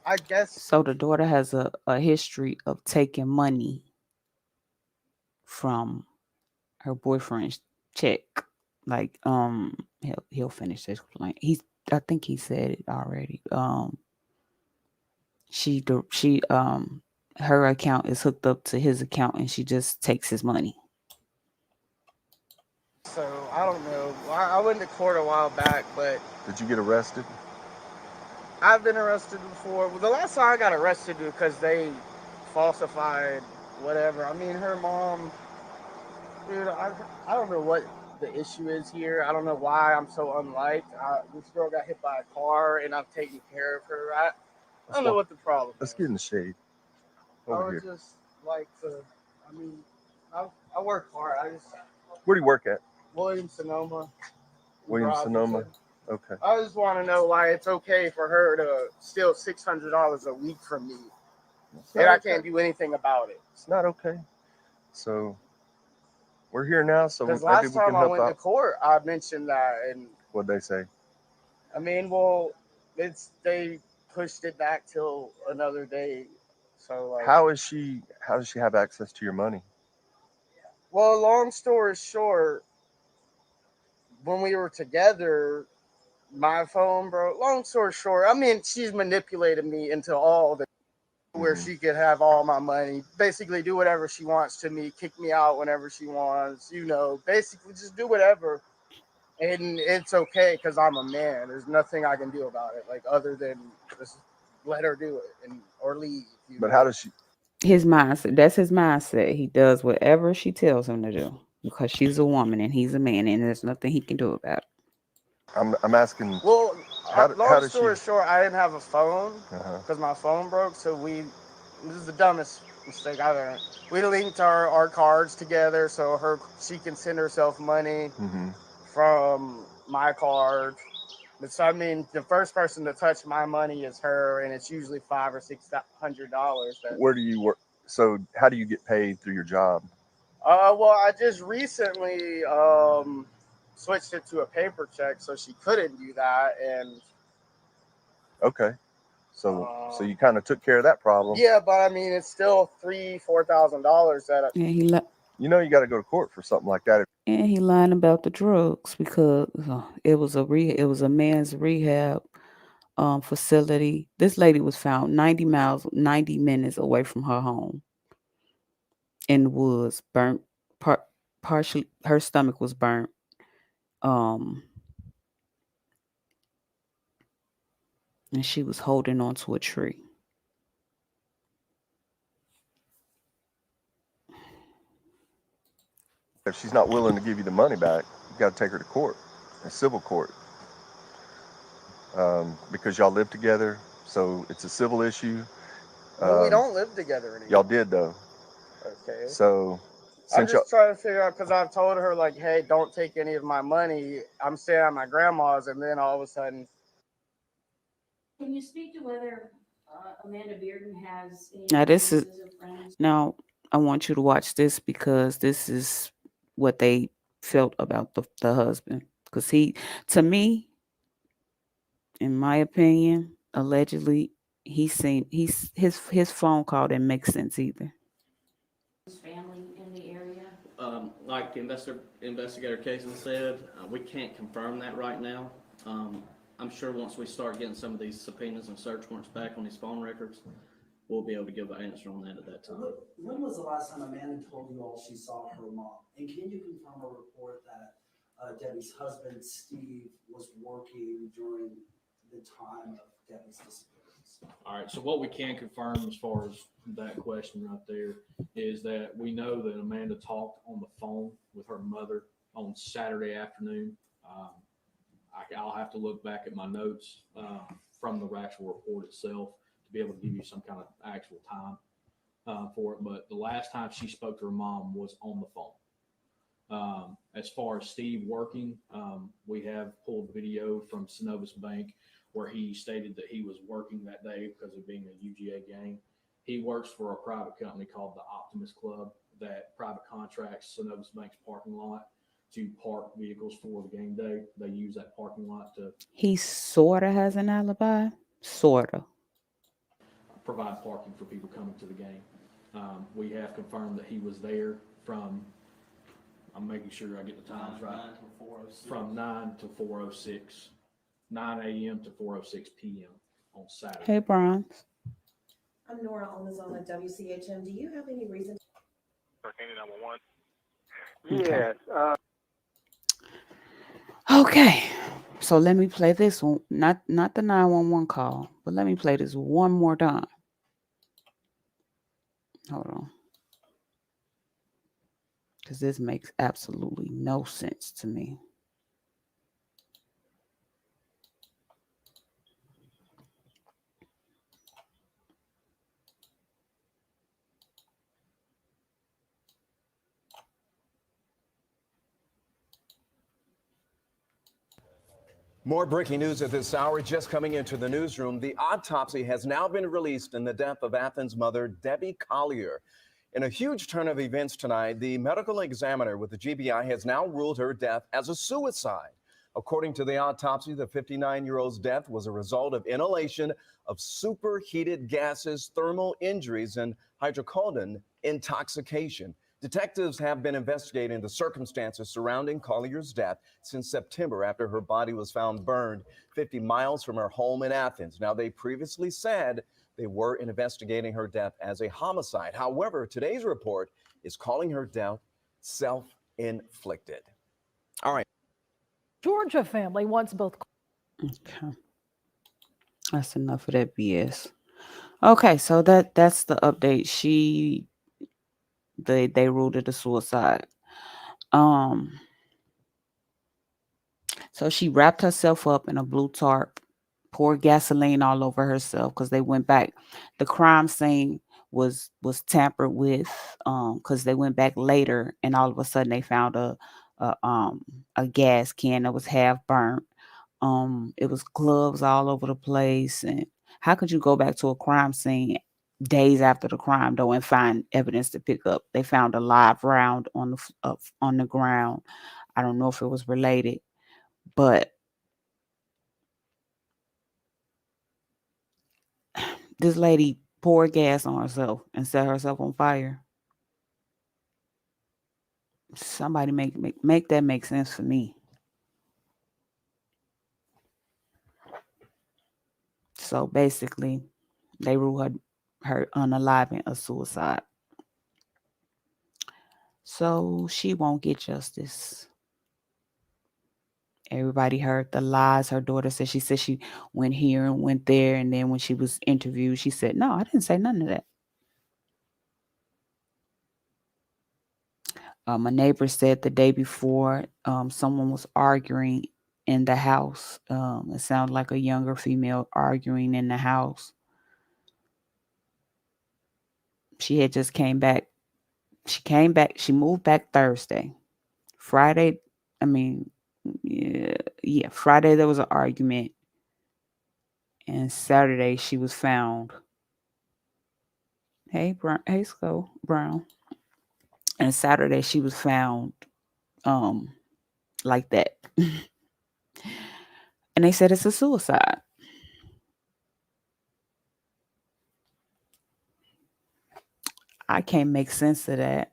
I guess So the daughter has a history of taking money from her boyfriend's check. Like he'll finish this explain. I think he said it already. She her account is hooked up to his account and she just takes his money. so. I don't know. I went to court a while back, but Did you get arrested? I've been arrested before. Well, the last time I got arrested because they falsified whatever. I mean, her mom, dude, I don't know what the issue is here. I don't know why I'm so unliked. This girl got hit by a car, and I'm taking care of her. I don't know what the problem is. Let's get in the shade. I Over would here. just like to, I mean, I work hard. Where do you work at? Williams-Sonoma. Williams-Sonoma. Okay. I just want to know why it's okay for her to steal $600 a week from me, and I can't do anything about it. It's not okay. So we're here now, so maybe Because we last can time I help went to out. court, I mentioned that, and What'd they say? I mean, well, they pushed it back till another day. So like, How does she have access to your money? well, long story short, when we were together, my phone broke. Long story short, I mean, she's manipulated me into all the where she could have all my money, basically do whatever she wants to me, kick me out whenever she wants, basically just do whatever. And it's okay because I'm a man. There's nothing I can do about it, like other than just let her do it or leave. But how does she? His mindset. That's his mindset. He does whatever she tells him to do because she's a woman and he's a man, and there's nothing he can do about it. I'm asking. Well, how long does story she? short, I didn't have a phone Uh-huh. because my phone broke. So this is the dumbest mistake I've ever. We linked our cards together so she can send herself money from my card. So I mean, the first person to touch my money is her, and it's usually $500 or $600. Where do you work? So how do you get paid through your job? Well, I just recently switched it to a paper check, so she couldn't do that, and Okay. So you kind of took care of that problem. yeah, but I mean, it's still $4,000 that. And You know, you got to go to court for something like that. and he lying about the drugs because it was a man's rehab facility. This lady was found 90 minutes away from her home in the woods, burnt. Partially, her stomach was burnt. And she was holding on to a tree. If she's not willing to give you the money back, you got to take her to court, a civil court, because y'all live together. So it's a civil issue. No, we don't live together anymore. Y'all did though. Okay. So I'm just trying to figure out because I've told her like, hey, don't take any of my money. I'm staying at my grandma's, and then all of a sudden. Can you speak to whether Amanda Bearden has any Now friends? now I want you to watch this because this is what they felt about the husband. Because to me, in my opinion, allegedly, his phone call didn't make sense either. His family in the area? Like the investigator Kaysen said, we can't confirm that right now. I'm sure once we start getting some of these subpoenas and search warrants back on these phone records, we'll be able to give an answer on that at that time. When was the last time Amanda told you all she saw her mom? And can you confirm a report that Debbie's husband, Steve, was working during the time of Debbie's disappearance? All right, so what we can confirm as far as that question right there is that we know that Amanda talked on the phone with her mother on Saturday afternoon. I'll have to look back at my notes from the actual report itself to be able to give you some kind of actual time for it. But the last time she spoke to her mom was on the phone. As far as Steve working, we have pulled video from Synovus Bank where he stated that he was working that day because of being a UGA game. He works for a private company called the Optimus Club that private contracts Synovus Bank's parking lot to park vehicles for the game day. They use that parking lot to He sort of has an alibi. Sort of. provide parking for people coming to the game. We have confirmed that he was there from, I'm making sure I get the times right, from 9 to 4:06, 9 a.m. to 4:06 p.m. on Saturday. Hey, Brian. I'm Nora Almazon at WCHM. Do you have any reason? Okay. Okay. So let me play this one. Not the 911 call, but let me play this one more time. Hold on. Because this makes absolutely no sense to me. More breaking news at this hour just coming into the newsroom. The autopsy has now been released in the death of Athens mother Debbie Collier. In a huge turn of events tonight, the medical examiner with the GBI has now ruled her death as a suicide. According to the autopsy, the 59-year-old's death was a result of inhalation of superheated gases, thermal injuries, and hydrocodone intoxication. Detectives have been investigating the circumstances surrounding Collier's death since September after her body was found burned 50 miles from her home in Athens. Now, they previously said they were investigating her death as a homicide. However, today's report is calling her death self-inflicted. All right. Georgia family wants both. Okay. That's enough of that BS. Okay, so that's the update. They ruled it a suicide. So she wrapped herself up in a blue tarp, poured gasoline all over herself because they went back. The crime scene was tampered with because they went back later and all of a sudden they found a gas can that was half burnt. It was gloves all over the place. And how could you go back to a crime scene days after the crime though and find evidence to pick up? They found a live round on the ground. I don't know if it was related, but this lady poured gas on herself and set herself on fire. Somebody make that make sense for me. So basically, they ruled her unaliving a suicide. So she won't get justice. Everybody heard the lies. Her daughter said she went here and went there. And then when she was interviewed, she said, no, I didn't say none of that. My neighbor said the day before someone was arguing in the house. It sounded like a younger female arguing in the house. She had just came back. She moved back Thursday. Friday, Friday there was an argument. And Saturday she was found. Hey, Brown. And Saturday she was found like that. And they said it's a suicide. I can't make sense of that.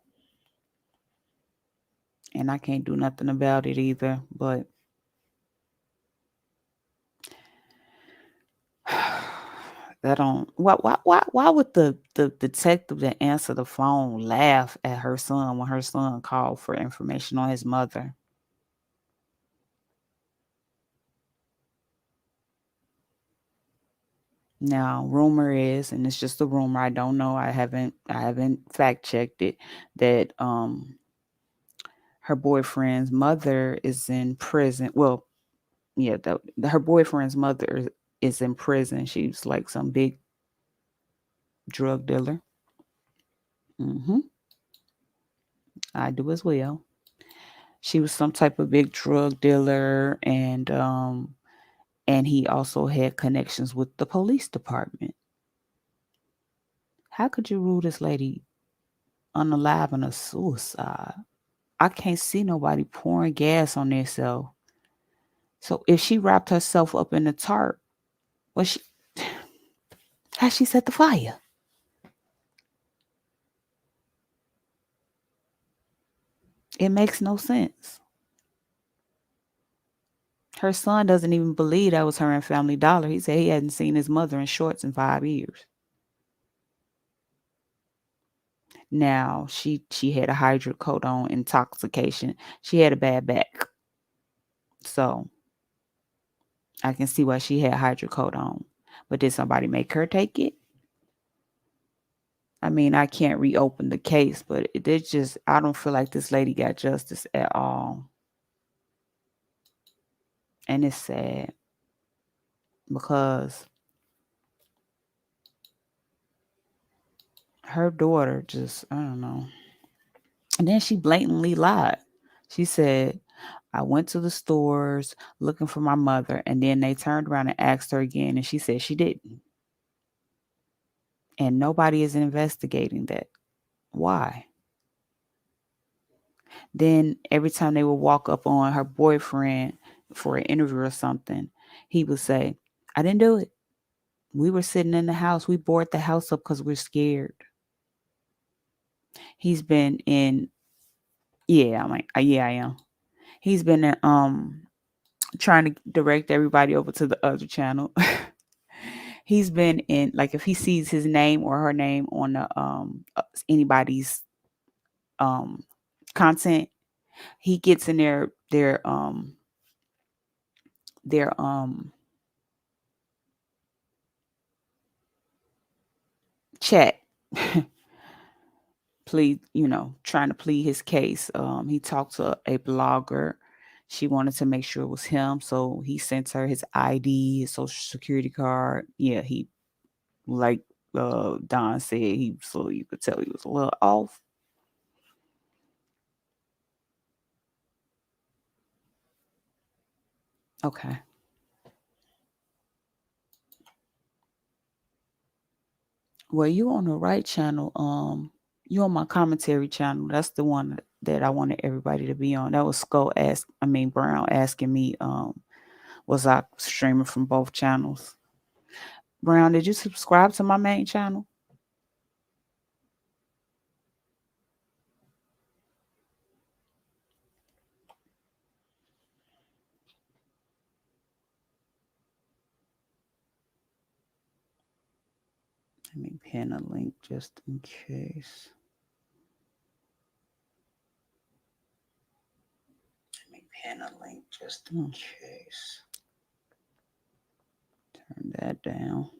And I can't do nothing about it either. But that don't why would the detective that answered the phone laugh at her son when her son called for information on his mother? Now, rumor is, and it's just a rumor, I don't know, I haven't fact checked it, that her boyfriend's mother is in prison. Well, yeah, her boyfriend's mother is in prison. She's like some big drug dealer. I do as well. She was some type of big drug dealer, and And he also had connections with the police department. How could you rule this lady unalive a suicide? I can't see nobody pouring gas on themselves. So if she wrapped herself up in the tarp, how she set the fire? It makes no sense. Her son doesn't even believe that was her in Family Dollar. He said he hadn't seen his mother in shorts in 5 years. Now, she had a hydrocodone intoxication. She had a bad back. So, I can see why she had hydrocodone. But did somebody make her take it? I mean, I can't reopen the case, but it's just, I don't feel like this lady got justice at all. And it's sad because her daughter just, I don't know. And then she blatantly lied. She said, I went to the stores looking for my mother, and then they turned around and asked her again, and she said she didn't. And nobody is investigating that. Why? Then every time they would walk up on her boyfriend for an interview or something, he would say, I didn't do it. We were sitting in the house. We boarded the house up because we're scared. He's been in, yeah, I'm like, yeah, I am. He's been in, trying to direct everybody over to the other channel. He's been in, like, if he sees his name or her name on the anybody's content, he gets in their chat. Plead, trying to plead his case. He talked to a blogger. She wanted to make sure it was him, so he sent her his ID, his social security card. Yeah, he, like Don said, so you could tell he was a little off. Okay. Well, you on the right channel. You on my commentary channel. That's the one that I wanted everybody to be on. That was Brown asking me, was I streaming from both channels? Brown, did you subscribe to my main channel? Let me pin a link just in case. Turn that down.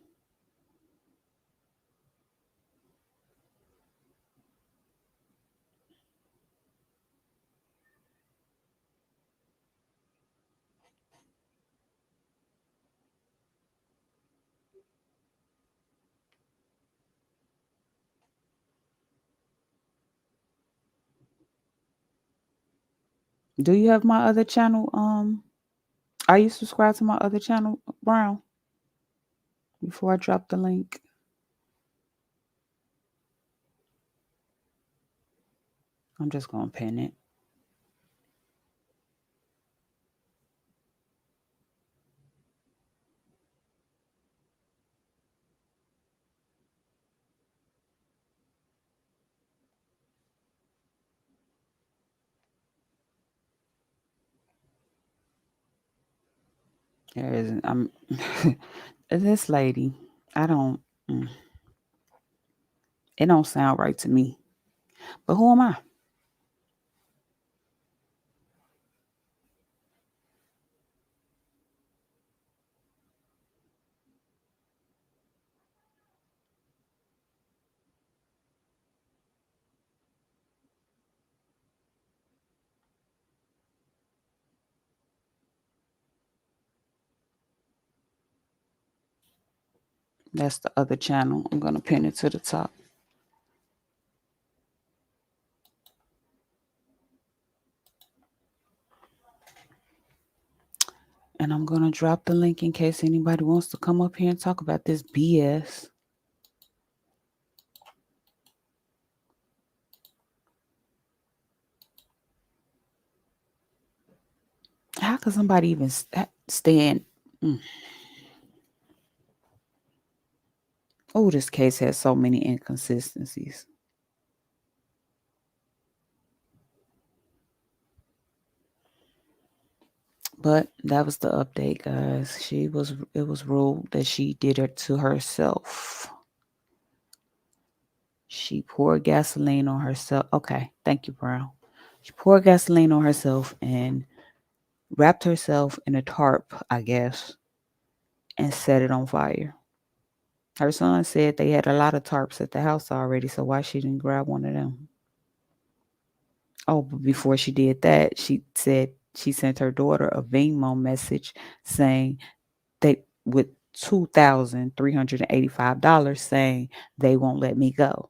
Do you have my other channel? Are you subscribed to my other channel, Brown? Before I drop the link. I'm just going to pin it. There isn't. I'm this lady. I don't. It don't sound right to me. But who am I? That's the other channel. I'm going to pin it to the top. And I'm going going to drop the link in case anybody wants to come up here and talk about this BS. How could somebody even stand? Oh, this case has so many inconsistencies. But that was the update, guys. It was ruled that she did it to herself. She poured gasoline on herself. Okay, thank you, Brown. She poured gasoline on herself and wrapped herself in a tarp, I guess, and set it on fire. Her son said they had a lot of tarps at the house already, so why she didn't grab one of them? Oh, but before she did that, she said she sent her daughter a Venmo message saying they with $2,385 saying they won't let me go.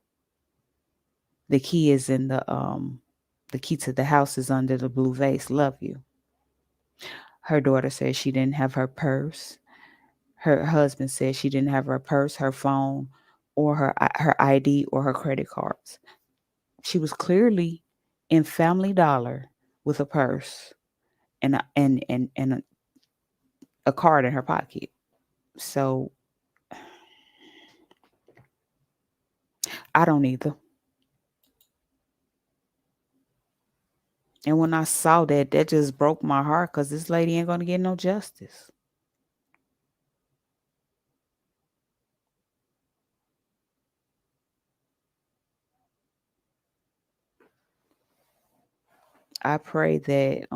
The key is in the key to the house is under the blue vase. Love you. Her daughter said she didn't have her purse. Her husband said she didn't have her purse, her phone, or her ID or her credit cards. She was clearly in Family Dollar with a purse and a card in her pocket. So I don't either. And when I saw that, that just broke my heart because this lady ain't gonna get no justice. I pray that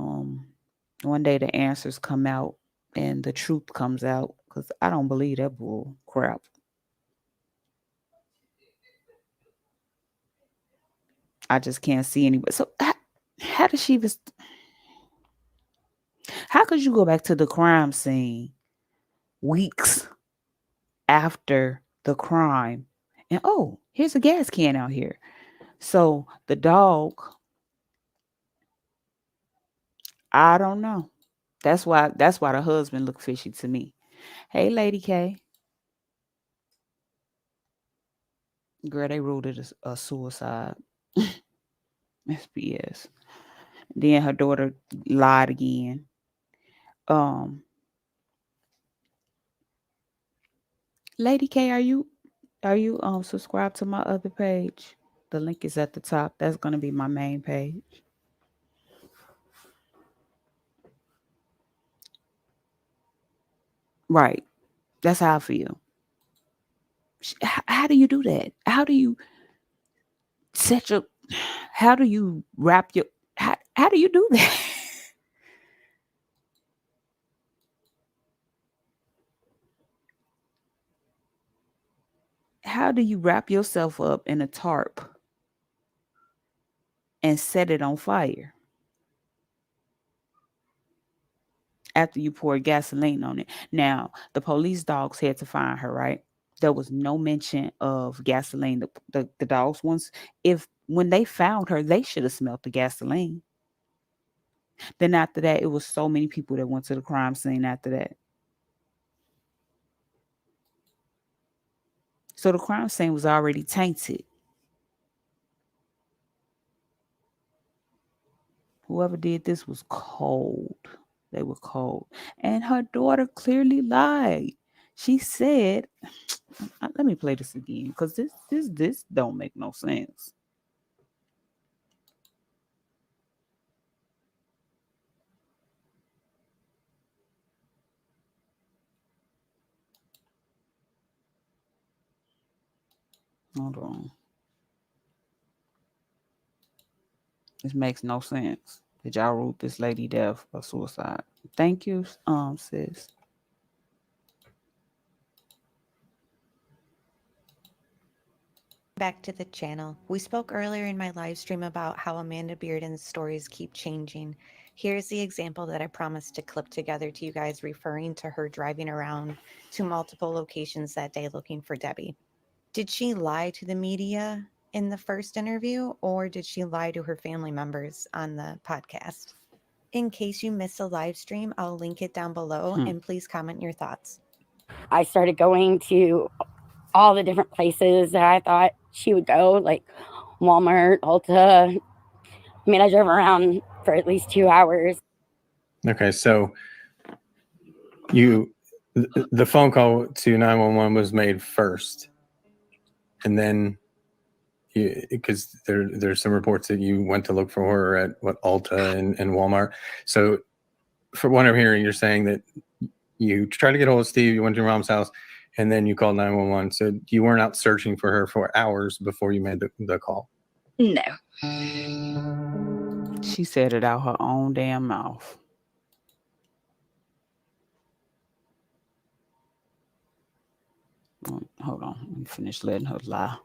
one day the answers come out and the truth comes out because I don't believe that bull crap. I just can't see anybody. So how did she was? How could you go back to the crime scene weeks after the crime and oh, here's a gas can out here? So the dog, I don't know. That's why the husband looked fishy to me. Hey, Lady K. Girl, they ruled it a suicide. That's BS. Then her daughter lied again. Lady K, are you subscribed to my other page? The link is at the top. That's gonna be my main page. Right. That's how I feel. How do you do that? How do you set your how do you wrap your how do you do that? How do you wrap yourself up in a tarp and set it on fire after you pour gasoline on it? Now, the police dogs had to find her, right? There was no mention of gasoline. The dogs, when they found her, they should have smelled the gasoline. Then after that, it was so many people that went to the crime scene after that. So the crime scene was already tainted. Whoever did this was cold. They were cold. And her daughter clearly lied. She said, let me play this again because this don't make no sense. Hold on. This makes no sense. Did y'all rule this lady death or suicide? Thank you, sis. Back to the channel. We spoke earlier in my live stream about how Amanda Bearden's stories keep changing. Here's the example that I promised to clip together to you guys, referring to her driving around to multiple locations that day looking for Debbie. Did she lie to the media in the first interview, or did she lie to her family members on the podcast? In case you missed the live stream, I'll link it down below and please comment your thoughts. I started going to all the different places that I thought she would go, like Walmart, Ulta. I mean, I drove around for at least 2 hours. Okay, so the phone call to 911 was made first, and then because there's some reports that you went to look for her at Ulta and Walmart. So for what I'm hearing, you're saying that you tried to get hold of Steve, you went to your mom's house, and then you called 911. So you weren't out searching for her for hours before you made the call? No. She said it out her own damn mouth. Hold on. Let me finish letting her lie.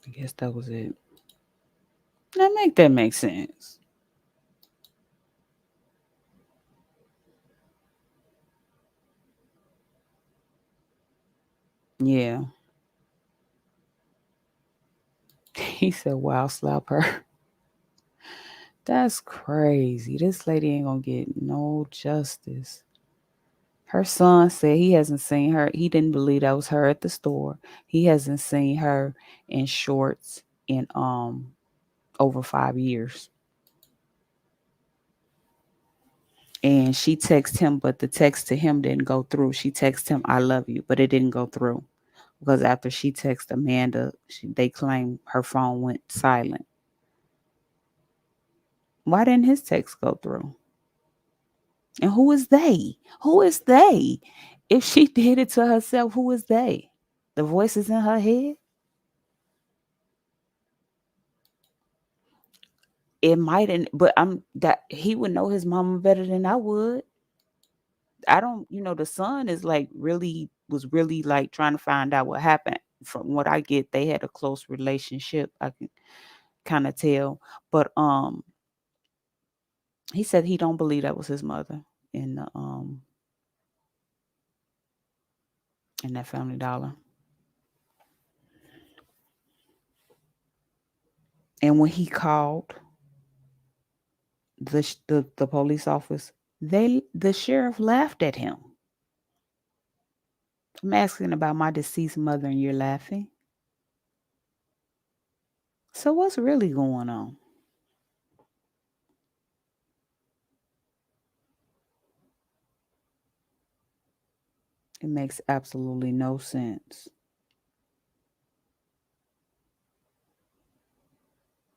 I guess that was it. That make sense. Yeah. He said, wow, slap her. That's crazy. This lady ain't gonna get no justice. Her son said he hasn't seen her. He didn't believe that was her at the store. He hasn't seen her in shorts in over 5 years. And she texted him, but the text to him didn't go through. She texted him, I love you, but it didn't go through. Because after she texted Amanda, they claimed her phone went silent. Why didn't his text go through? And who is they? Who is they? If she did it to herself, who is they? The voices in her head? It mightn't, but that he would know his mama better than I would. I don't, the son is was really like trying to find out what happened. From what I get, they had a close relationship. I can kind of tell. But he said he don't believe that was his mother in the in that Family Dollar. And when he called the police office, the sheriff laughed at him. I'm asking about my deceased mother and you're laughing. So what's really going on? It makes absolutely no sense.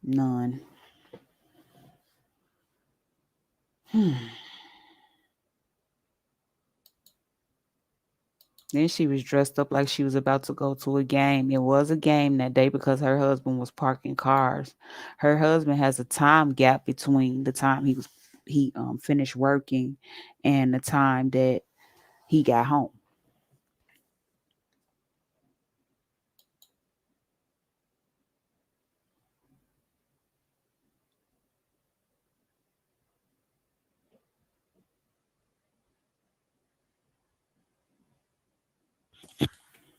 None. Then she was dressed up like she was about to go to a game. It was a game that day because her husband was parking cars. Her husband has a time gap between the time he finished working and the time that he got home.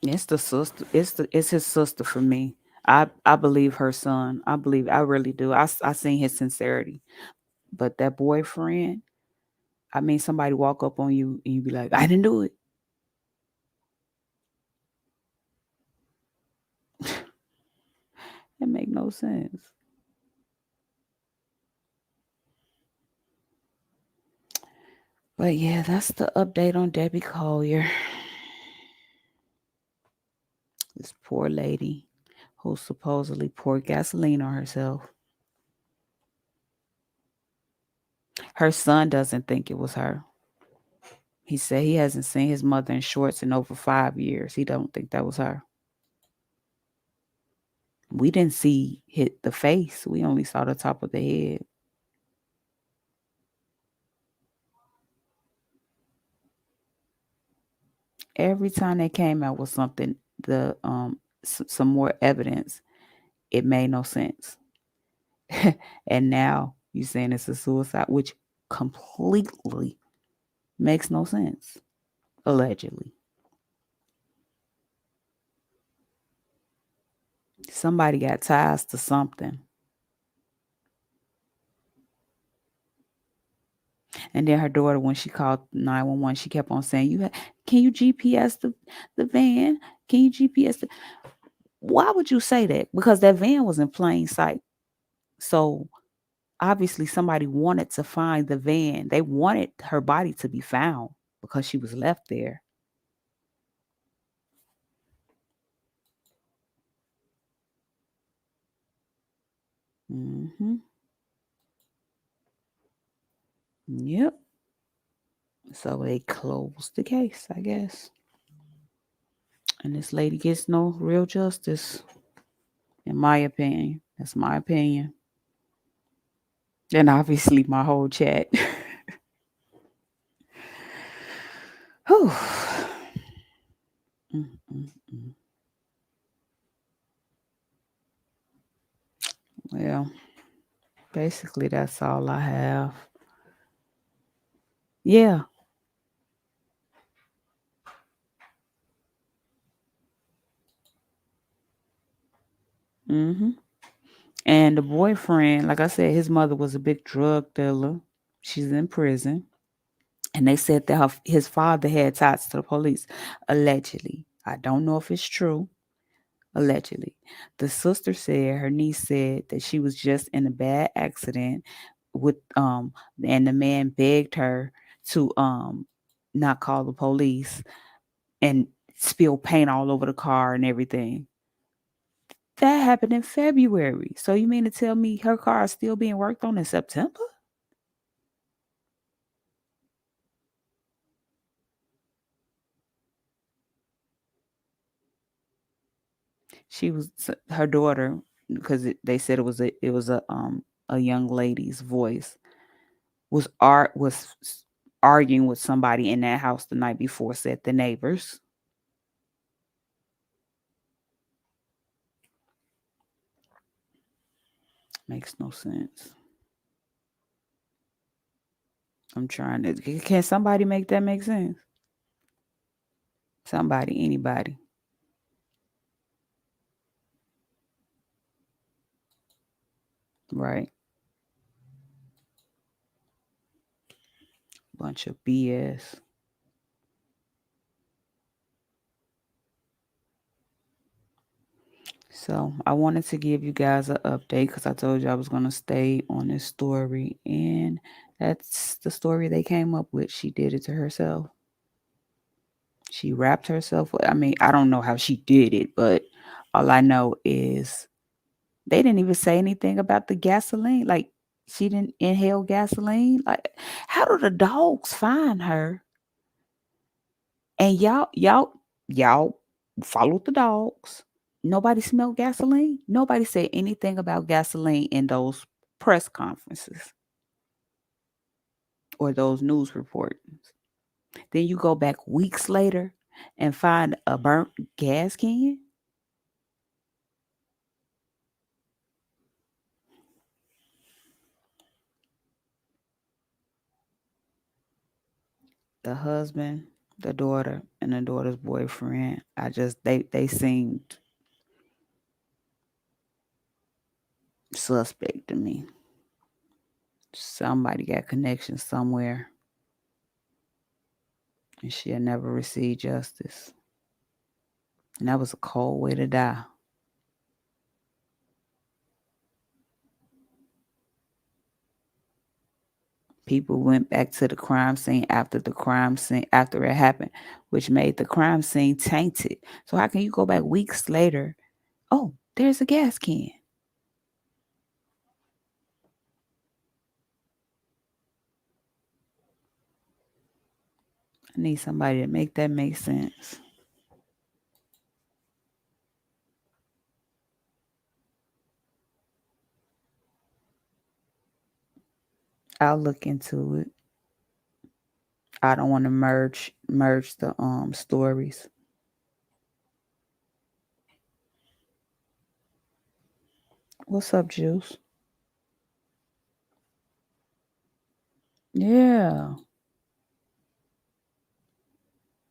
It's the sister. It's his sister for me. I believe her son. I really do. I seen his sincerity. But that boyfriend, I mean, somebody walk up on you and you be like, I didn't do it. It make no sense. But yeah, that's the update on Debbie Collier. This poor lady who supposedly poured gasoline on herself. Her son doesn't think it was her. He said he hasn't seen his mother in shorts in over 5 years. He don't think that was her. We didn't see the face. We only saw the top of the head. Every time they came out with something, some more evidence, it made no sense. And now you saying it's a suicide, which completely makes no sense. Allegedly. Somebody got ties to something. And then her daughter, when she called 911, she kept on saying, can you GPS the van? Can you GPS the... Why would you say that? Because that van was in plain sight. So obviously somebody wanted to find the van. They wanted her body to be found because she was left there. Mm-hmm. Yep. So they closed the case, I guess. And this lady gets no real justice, in my opinion. That's my opinion. And obviously my whole chat. Whew. Mm-mm-mm. Well, basically that's all I have. Yeah. Mm-hmm. And the boyfriend, like I said, his mother was a big drug dealer. She's in prison. And they said that his father had ties to the police, allegedly. I don't know if it's true. Allegedly. The sister said, her niece said that she was just in a bad accident with and the man begged her to not call the police and spill paint all over the car and everything. That happened in February. So you mean to tell me her car is still being worked on in September? She was her daughter, because they said it was a young lady's voice, was arguing with somebody in that house the night before, said the neighbors. Makes no sense. I'm trying to... Can somebody make that make sense? Somebody, anybody. Right. Bunch of BS. So I wanted to give you guys an update because I told you I was going to stay on this story. And that's the story they came up with. She did it to herself. She wrapped herself. I mean, I don't know how she did it, but all I know is they didn't even say anything about the gasoline. Like, she didn't inhale gasoline. Like, how do the dogs find her? And y'all followed the dogs. Nobody smelled gasoline. Nobody said anything about gasoline in those press conferences or those news reports. Then you go back weeks later and find a burnt gas can. The husband, the daughter, and the daughter's boyfriend, they seemed suspect to me. Somebody got connections somewhere, and she'll never receive justice. And that was a cold way to die. People went back to the crime scene after it happened, which made the crime scene tainted. So how can you go back weeks later? Oh, there's a gas can. I need somebody to make that make sense. I'll look into it. I don't want to merge the stories. What's up, Juice? Yeah.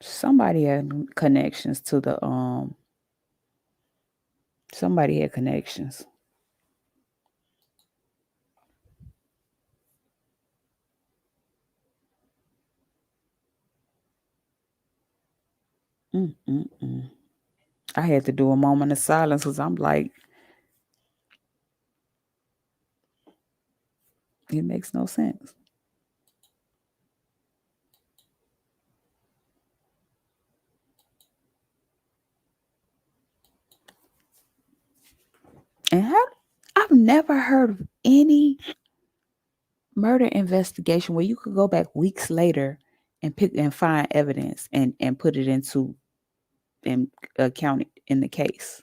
Somebody had connections to the somebody had connections. Mm-mm-mm. I had to do a moment of silence because I'm like, it makes no sense. And I've never heard of any murder investigation where you could go back weeks later and pick and find evidence and put it into and count it in the case.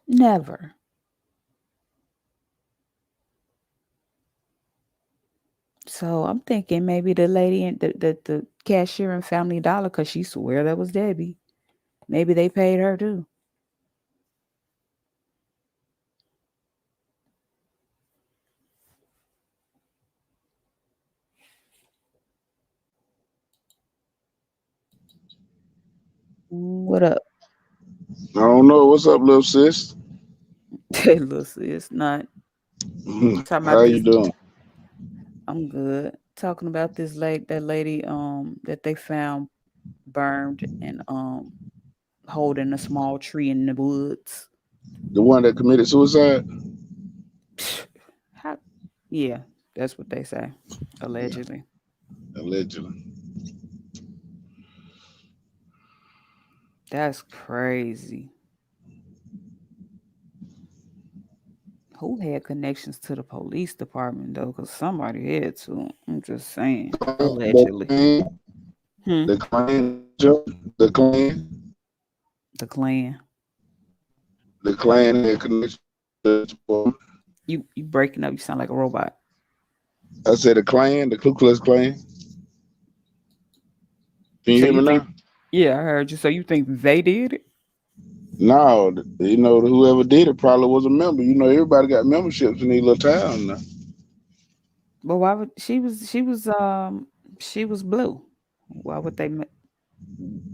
Never. So I'm thinking maybe the lady in the cashier in Family Dollar, because she swear that was Debbie. Maybe they paid her too. What up? I don't know. What's up, little sis? Little sis, not talking How about you this. doing? I'm good. Talking about this that lady that they found burned and holding a small tree in the woods. The one that committed suicide? How? Yeah, that's what they say. Allegedly. Allegedly. That's crazy. Who had connections to the police department though? Because somebody had to. I'm just saying. Allegedly. The clan, the clan, The Klan. the clan had connections. You breaking up. You sound like a robot. I said the clan, the Ku Klux Klan. Can you So hear you me think? now? Yeah, I heard you. So you think they did it? No, you know, whoever did it probably was a member. You know, everybody got memberships in these little towns now. But why would she was blue? Why would they?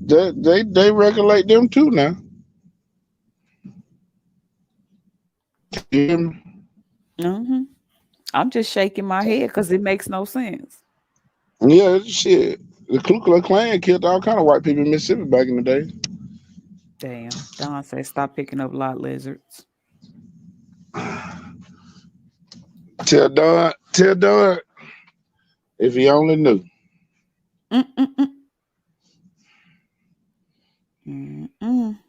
They regulate them too now. You hear me? Mm-hmm. I'm just shaking my head because it makes no sense. Yeah, shit. The Ku Klux Klan killed all kind of white people in Mississippi back in the day. Damn. Don said stop picking up lot lizards. Tell Don, if he only knew. Mm-mm.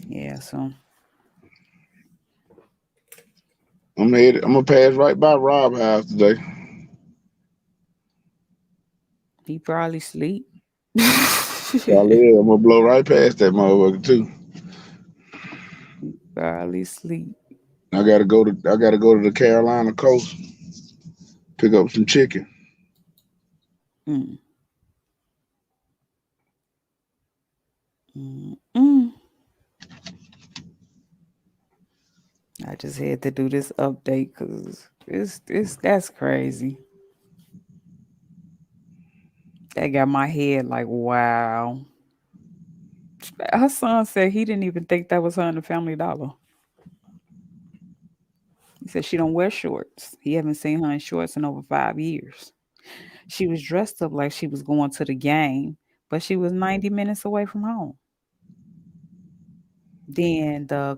Yeah, so I'm gonna pass right by Rob's house today. he probably sleep. Probably is. I'm gonna blow right past that motherfucker too. Probably sleep. I gotta go to the Carolina coast, pick up some chicken. Mm. Mm-mm. I just had to do this update because that's crazy. That got my head like, wow. Her son said he didn't even think that was her in the Family Dollar. He said she don't wear shorts. He haven't seen her in shorts in over 5 years. She was dressed up like she was going to the game, but she was 90 minutes away from home. Then the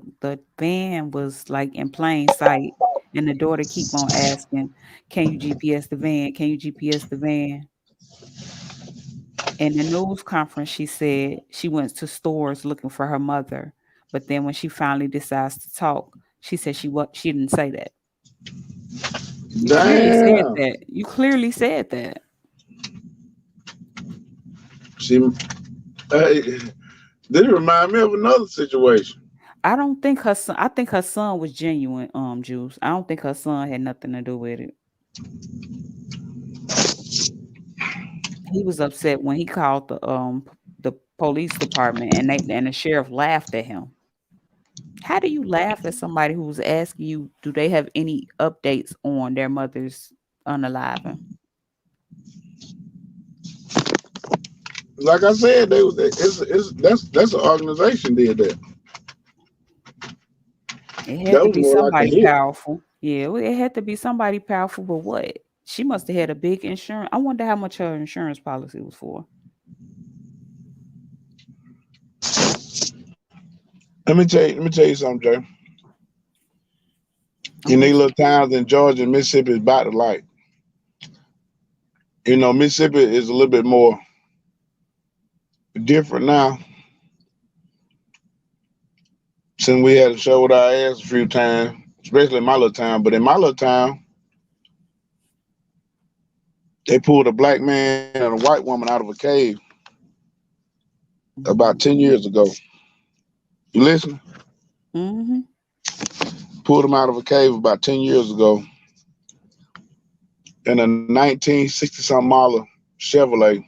van was like in plain sight, and the daughter keep on asking, "Can you GPS the van? Can you GPS the van?" In the news conference, she said she went to stores looking for her mother, but then when she finally decides to talk, she said she didn't say that. You clearly said Damn. that. You clearly said that. She, hey, this remind me of another situation. I don't think her son. I think her son was genuine. Juice. I don't think her son had nothing to do with it. He was upset when he called the police department and the sheriff laughed at him. How do you laugh at somebody who's asking you, do they have any updates on their mother's unaliving? Like I said, that's an organization did that. It had That to was be more like a somebody hit. powerful. Yeah, well, it had to be somebody powerful, but what? She must have had a big insurance. I wonder how much her insurance policy was for. Let me tell you something, Jay. I'm In these listening. little towns in Georgia and Mississippi is about to like, Mississippi is a little bit more different now. Since we had to show with our ass a few times, especially in my little town. But in my little town, they pulled a black man and a white woman out of a cave about 10 years ago. You listen? Mm-hmm. Pulled them out of a cave about 10 years ago in a 1960-something model Chevrolet.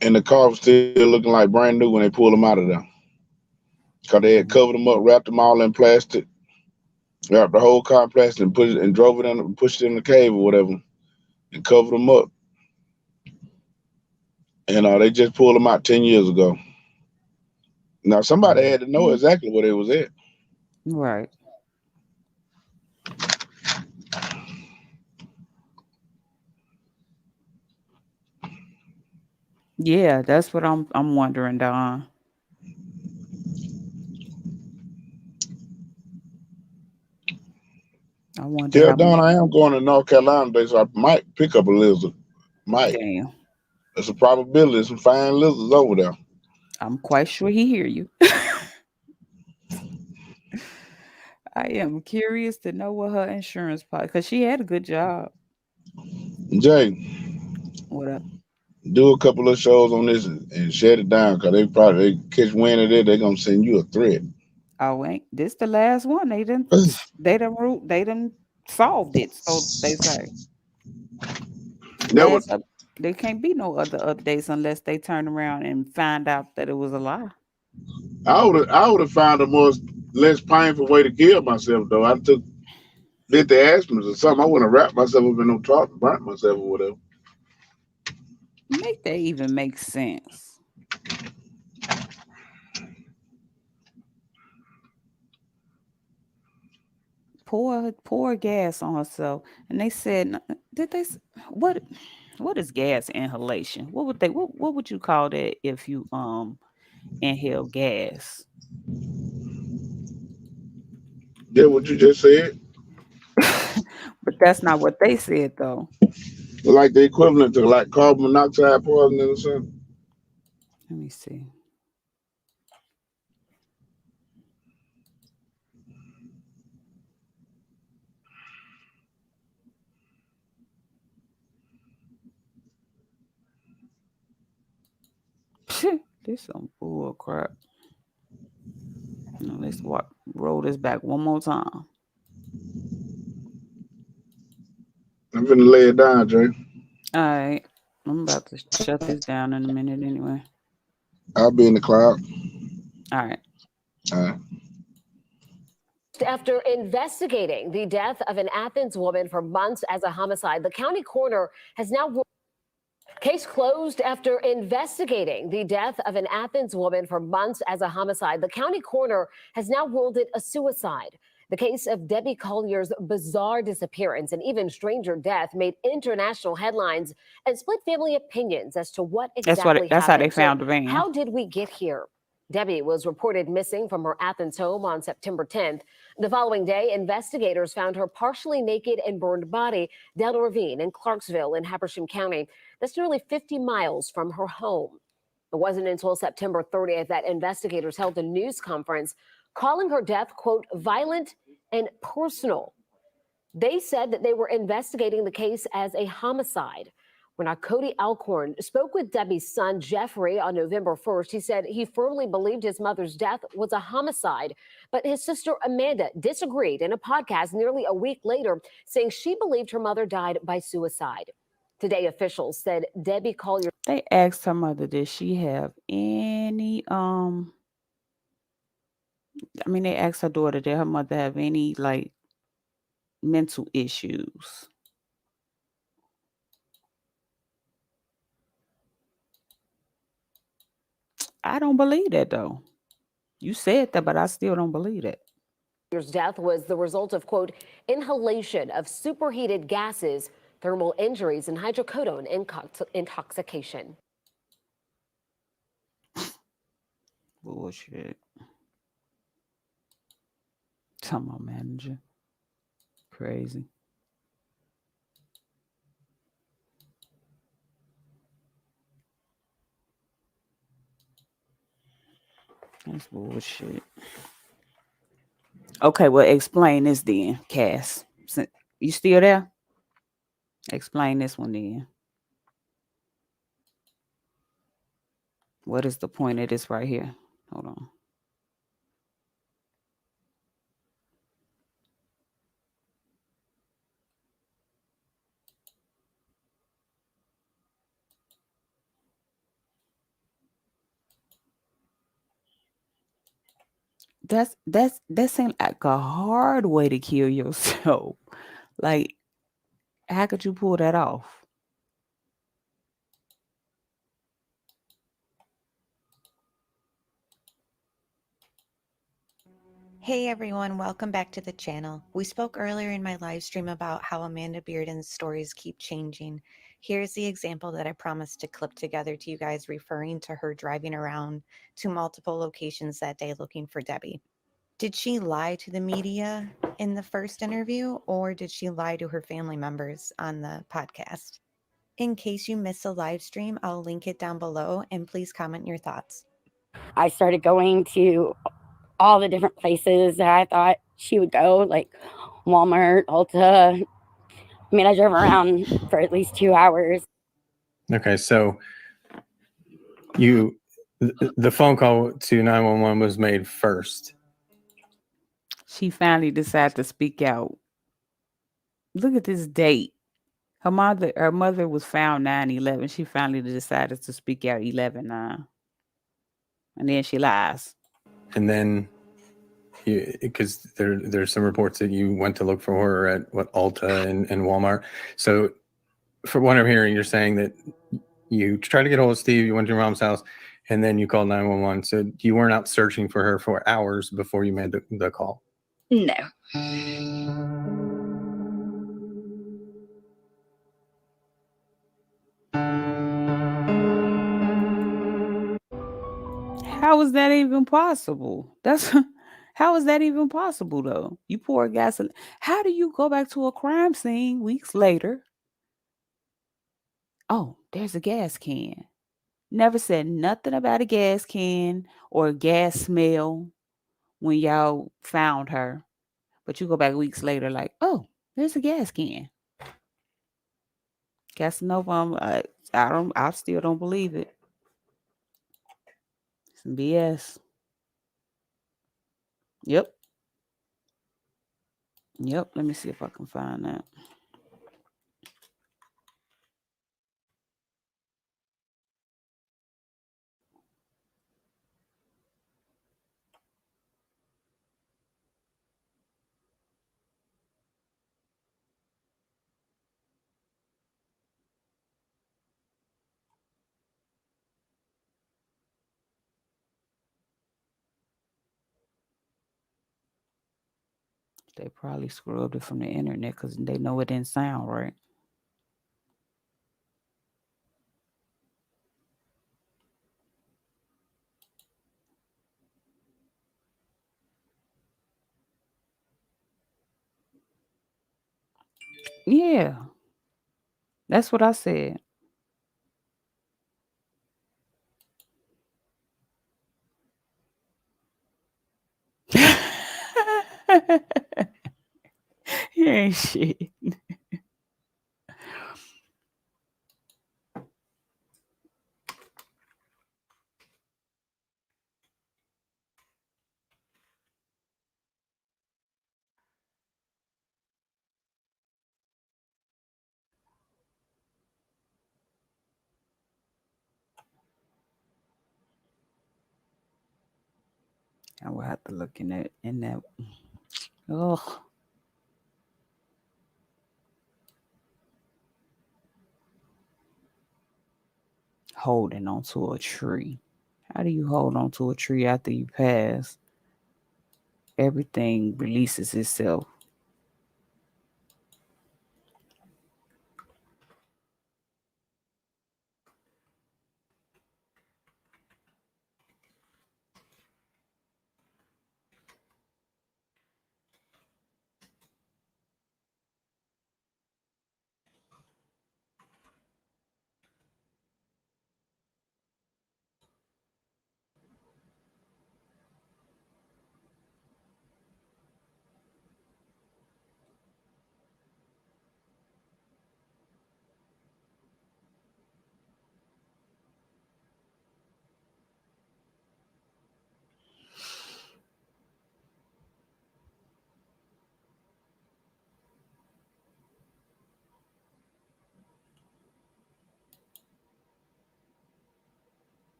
And the car was still looking like brand new when they pulled them out of there. Because they had covered them up, wrapped them all in plastic, wrapped the whole car in plastic and put it and drove it in, pushed it in the cave or whatever, and covered them up. And they just pulled them out 10 years ago. Now somebody had to know exactly where they was at. Right. Yeah, that's what I'm wondering, Don. I wonder Yeah, how Don, I am going to North Carolina today, so I might pick up a lizard. Might. damn. There's a probability there's some fine lizards over there. I'm quite sure he hear you. I am curious to know what her insurance policy, because she had a good job. Jay, What up? do a couple of shows on this and shut it down, because they catch wind of it, they're going to send you a threat. Oh, ain't this the last one? They done solved it. So they say. Never. There can't be no other updates unless they turn around and find out that it was a lie. I would have found a less painful way to kill myself, though. I did the aspirins or something. I wouldn't have wrapped myself up in no tarp and burnt myself or whatever. Make that even make sense? Pour gas on herself, and they said, "Did they? What is gas inhalation? What would you call that if you inhale gas?" Yeah, what you just said. But that's not what they said, though. Like the equivalent to like carbon monoxide poisoning or something. Let me see. This some bull crap. Now, let's roll this back one more time. I'm finna lay it down, Jay. All right. I'm about to shut this down in a minute anyway. I'll be in the cloud. All right. All right. After investigating the death of an Athens woman for months as a homicide, the county coroner has now case closed after investigating the death of an Athens woman for months as a homicide. The county coroner has now ruled it a suicide. The case of Debbie Collier's bizarre disappearance and even stranger death made international headlines and split family opinions as to what exactly that's how they happened. found the van. How did we get here? Debbie was reported missing from her Athens home on September 10th. The following day, investigators found her partially naked and burned body down a ravine in Clarksville in Habersham County. That's nearly 50 miles from her home. It wasn't until September 30th that investigators held a news conference calling her death, quote, violent and personal. They said that they were investigating the case as a homicide. When our Cody Alcorn spoke with Debbie's son, Jeffrey, on November 1st, he said he firmly believed his mother's death was a homicide. But his sister, Amanda, disagreed in a podcast nearly a week later, saying she believed her mother died by suicide. Today, officials said Debbie Collier. They asked her mother, did she have any I mean, they asked her daughter, did her mother have any like mental issues? I don't believe that though. You said that, but I still don't believe that. His death was the result of, quote, inhalation of superheated gases, thermal injuries, and hydrocodone intoxication. Bullshit. Tell my manager. Crazy. That's bullshit. Okay, well, explain this then, Cass. You still there? Explain this one then. What is the point of this right here? Hold on. That seems like a hard way to kill yourself. Like, how could you pull that off? Hey everyone, welcome back to the channel. We spoke earlier in my live stream about how Amanda Bearden's stories keep changing. Here's the example that I promised to clip together to you guys, referring to her driving around to multiple locations that day looking for Debbie. Did she lie to the media in the first interview, or did she lie to her family members on the podcast? In case you missed the live stream, I'll link it down below, and please comment your thoughts. I started going to all the different places that I thought she would go, like Walmart, Ulta. I mean, I drove around for at least 2 hours. Okay, so the phone call to 911 was made first. She finally decided to speak out. Look at this date. Her mother was found 9/11. She finally decided to speak out 11/9. And then she lies. And then, because there's some reports that you went to look for her at Ulta and Walmart. So, for what I'm hearing, you're saying that you tried to get hold of Steve, you went to your mom's house, and then you called 911. So you weren't out searching for her for hours before you made the call? No. How is that even possible? How is that even possible though? You pour gasoline. How do you go back to a crime scene weeks later? Oh, there's a gas can. Never said nothing about a gas can or a gas smell when y'all found her. But you go back weeks later like, oh, there's a gas can. Casanova, I still don't believe it. Some BS. Yep. Let me see if I can find that. They probably scrubbed it from the internet because they know it didn't sound right. Yeah, that's what I said. You ain't shit. I will have to look in that. Oh, holding onto a tree. How do you hold onto a tree after you pass? Everything releases itself.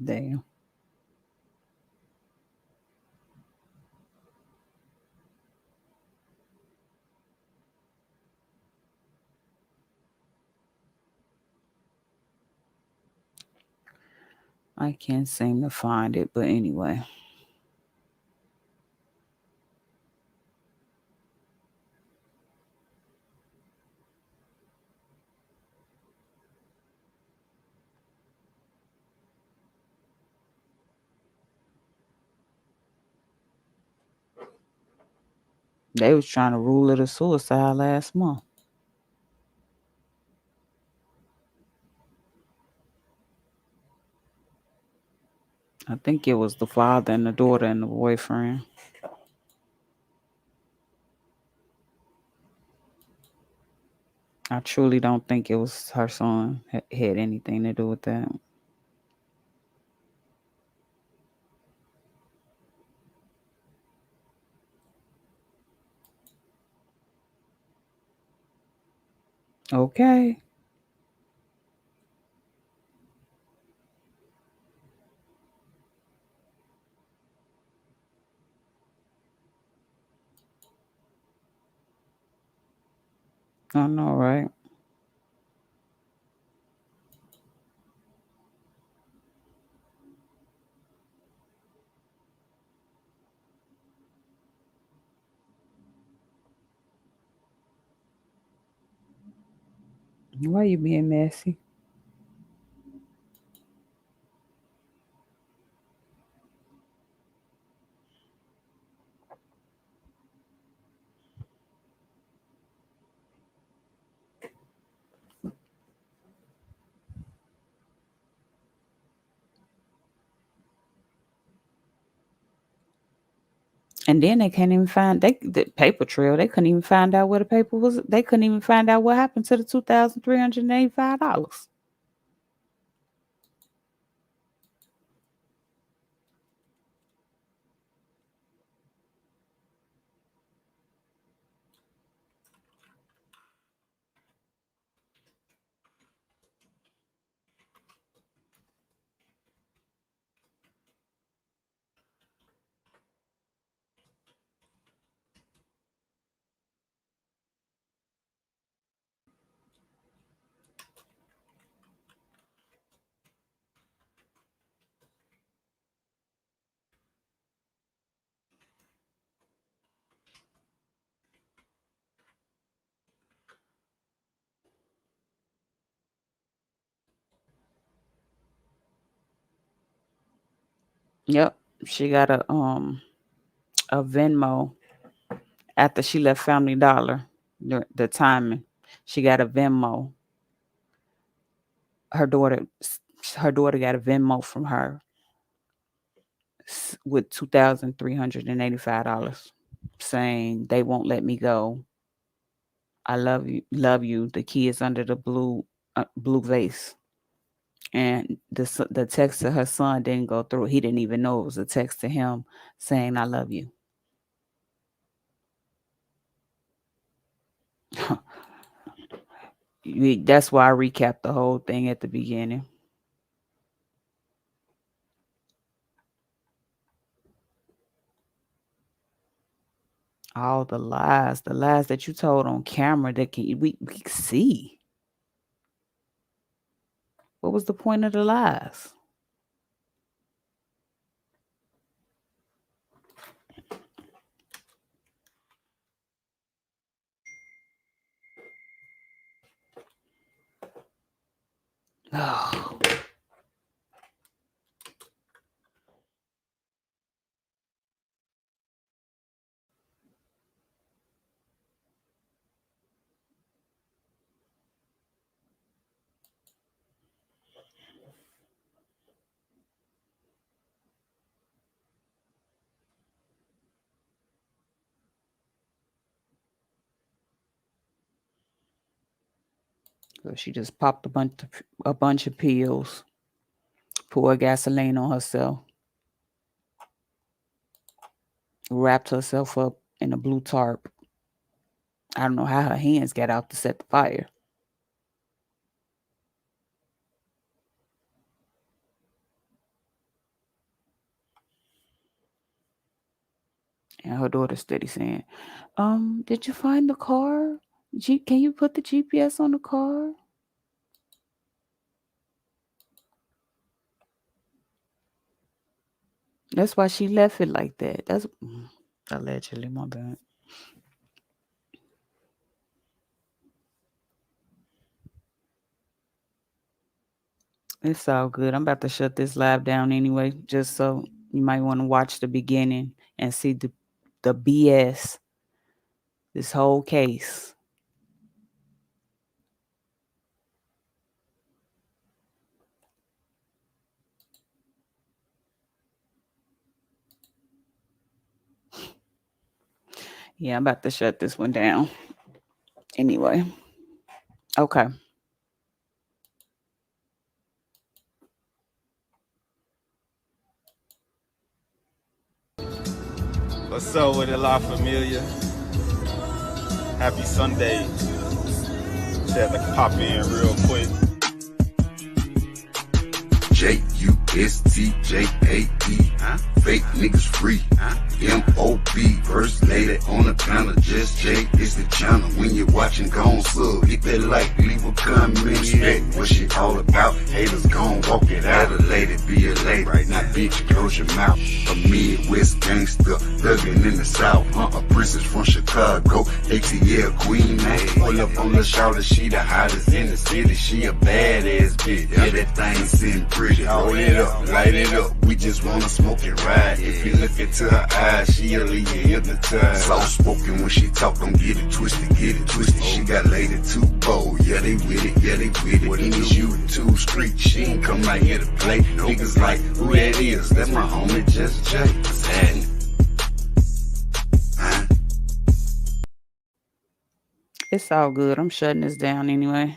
Damn. I can't seem to find it, but anyway. They was trying to rule it a suicide last month. I think it was the father and the daughter and the boyfriend. I truly don't think it was her son had anything to do with that. Okay. I know, right? Why you being messy? And then they can't even find the paper trail. They couldn't even find out where the paper was. They couldn't even find out what happened to the $2,385. Yep, she got a Venmo after she left Family Dollar. The timing, she got a Venmo. Her daughter, her daughter got a Venmo from her with $2,385, saying they won't let me go. I love you, love you. The kids under the blue vase. And the text to her son didn't go through. He didn't even know it was a text to him saying, I love you. That's why I recapped the whole thing at the beginning. All the lies that you told on camera that we can see. What was the point of the lies? Oh. So she just popped a bunch of pills, poured gasoline on herself, wrapped herself up in a blue tarp. I don't know how her hands got out to set the fire. And her daughter steady saying, did you find the car? Can you put the GPS on the car? That's why she left it like that. That's allegedly, my bad. It's all good. I'm about to shut this live down anyway, just so you might want to watch the beginning and see the BS, this whole case. Yeah, I'm about to shut this one down. Anyway. Okay. What's up with it, La Familia? Happy Sunday. Just had to pop in real quick. J-U-S-T-J-A-E, fake niggas free, M-O-B, first lady on the panel, just J is the channel. When you're watching, gon' sub, hit that like, leave a comment, respect what she all about. Haters gon' walk it out, a lady be a lady, right now bitch, close your mouth. A Midwest gangster, thuggin' in the South, a princess from Chicago, ATL queen, pull up on the shoulder, she the hottest in the city, she a badass bitch, yeah, that thing seem pretty, roll it up, light it up, we just wanna smoke and ride. If you look into her eyes, she'll leave you hypnotized. Soft spoken when she talk, don't get it twisted, She got lady too bold, yeah they with it, What is you too street, she ain't come out here to play. Niggas like, who that is? That's my homie, just Jay. It's all good. I'm shutting this down anyway.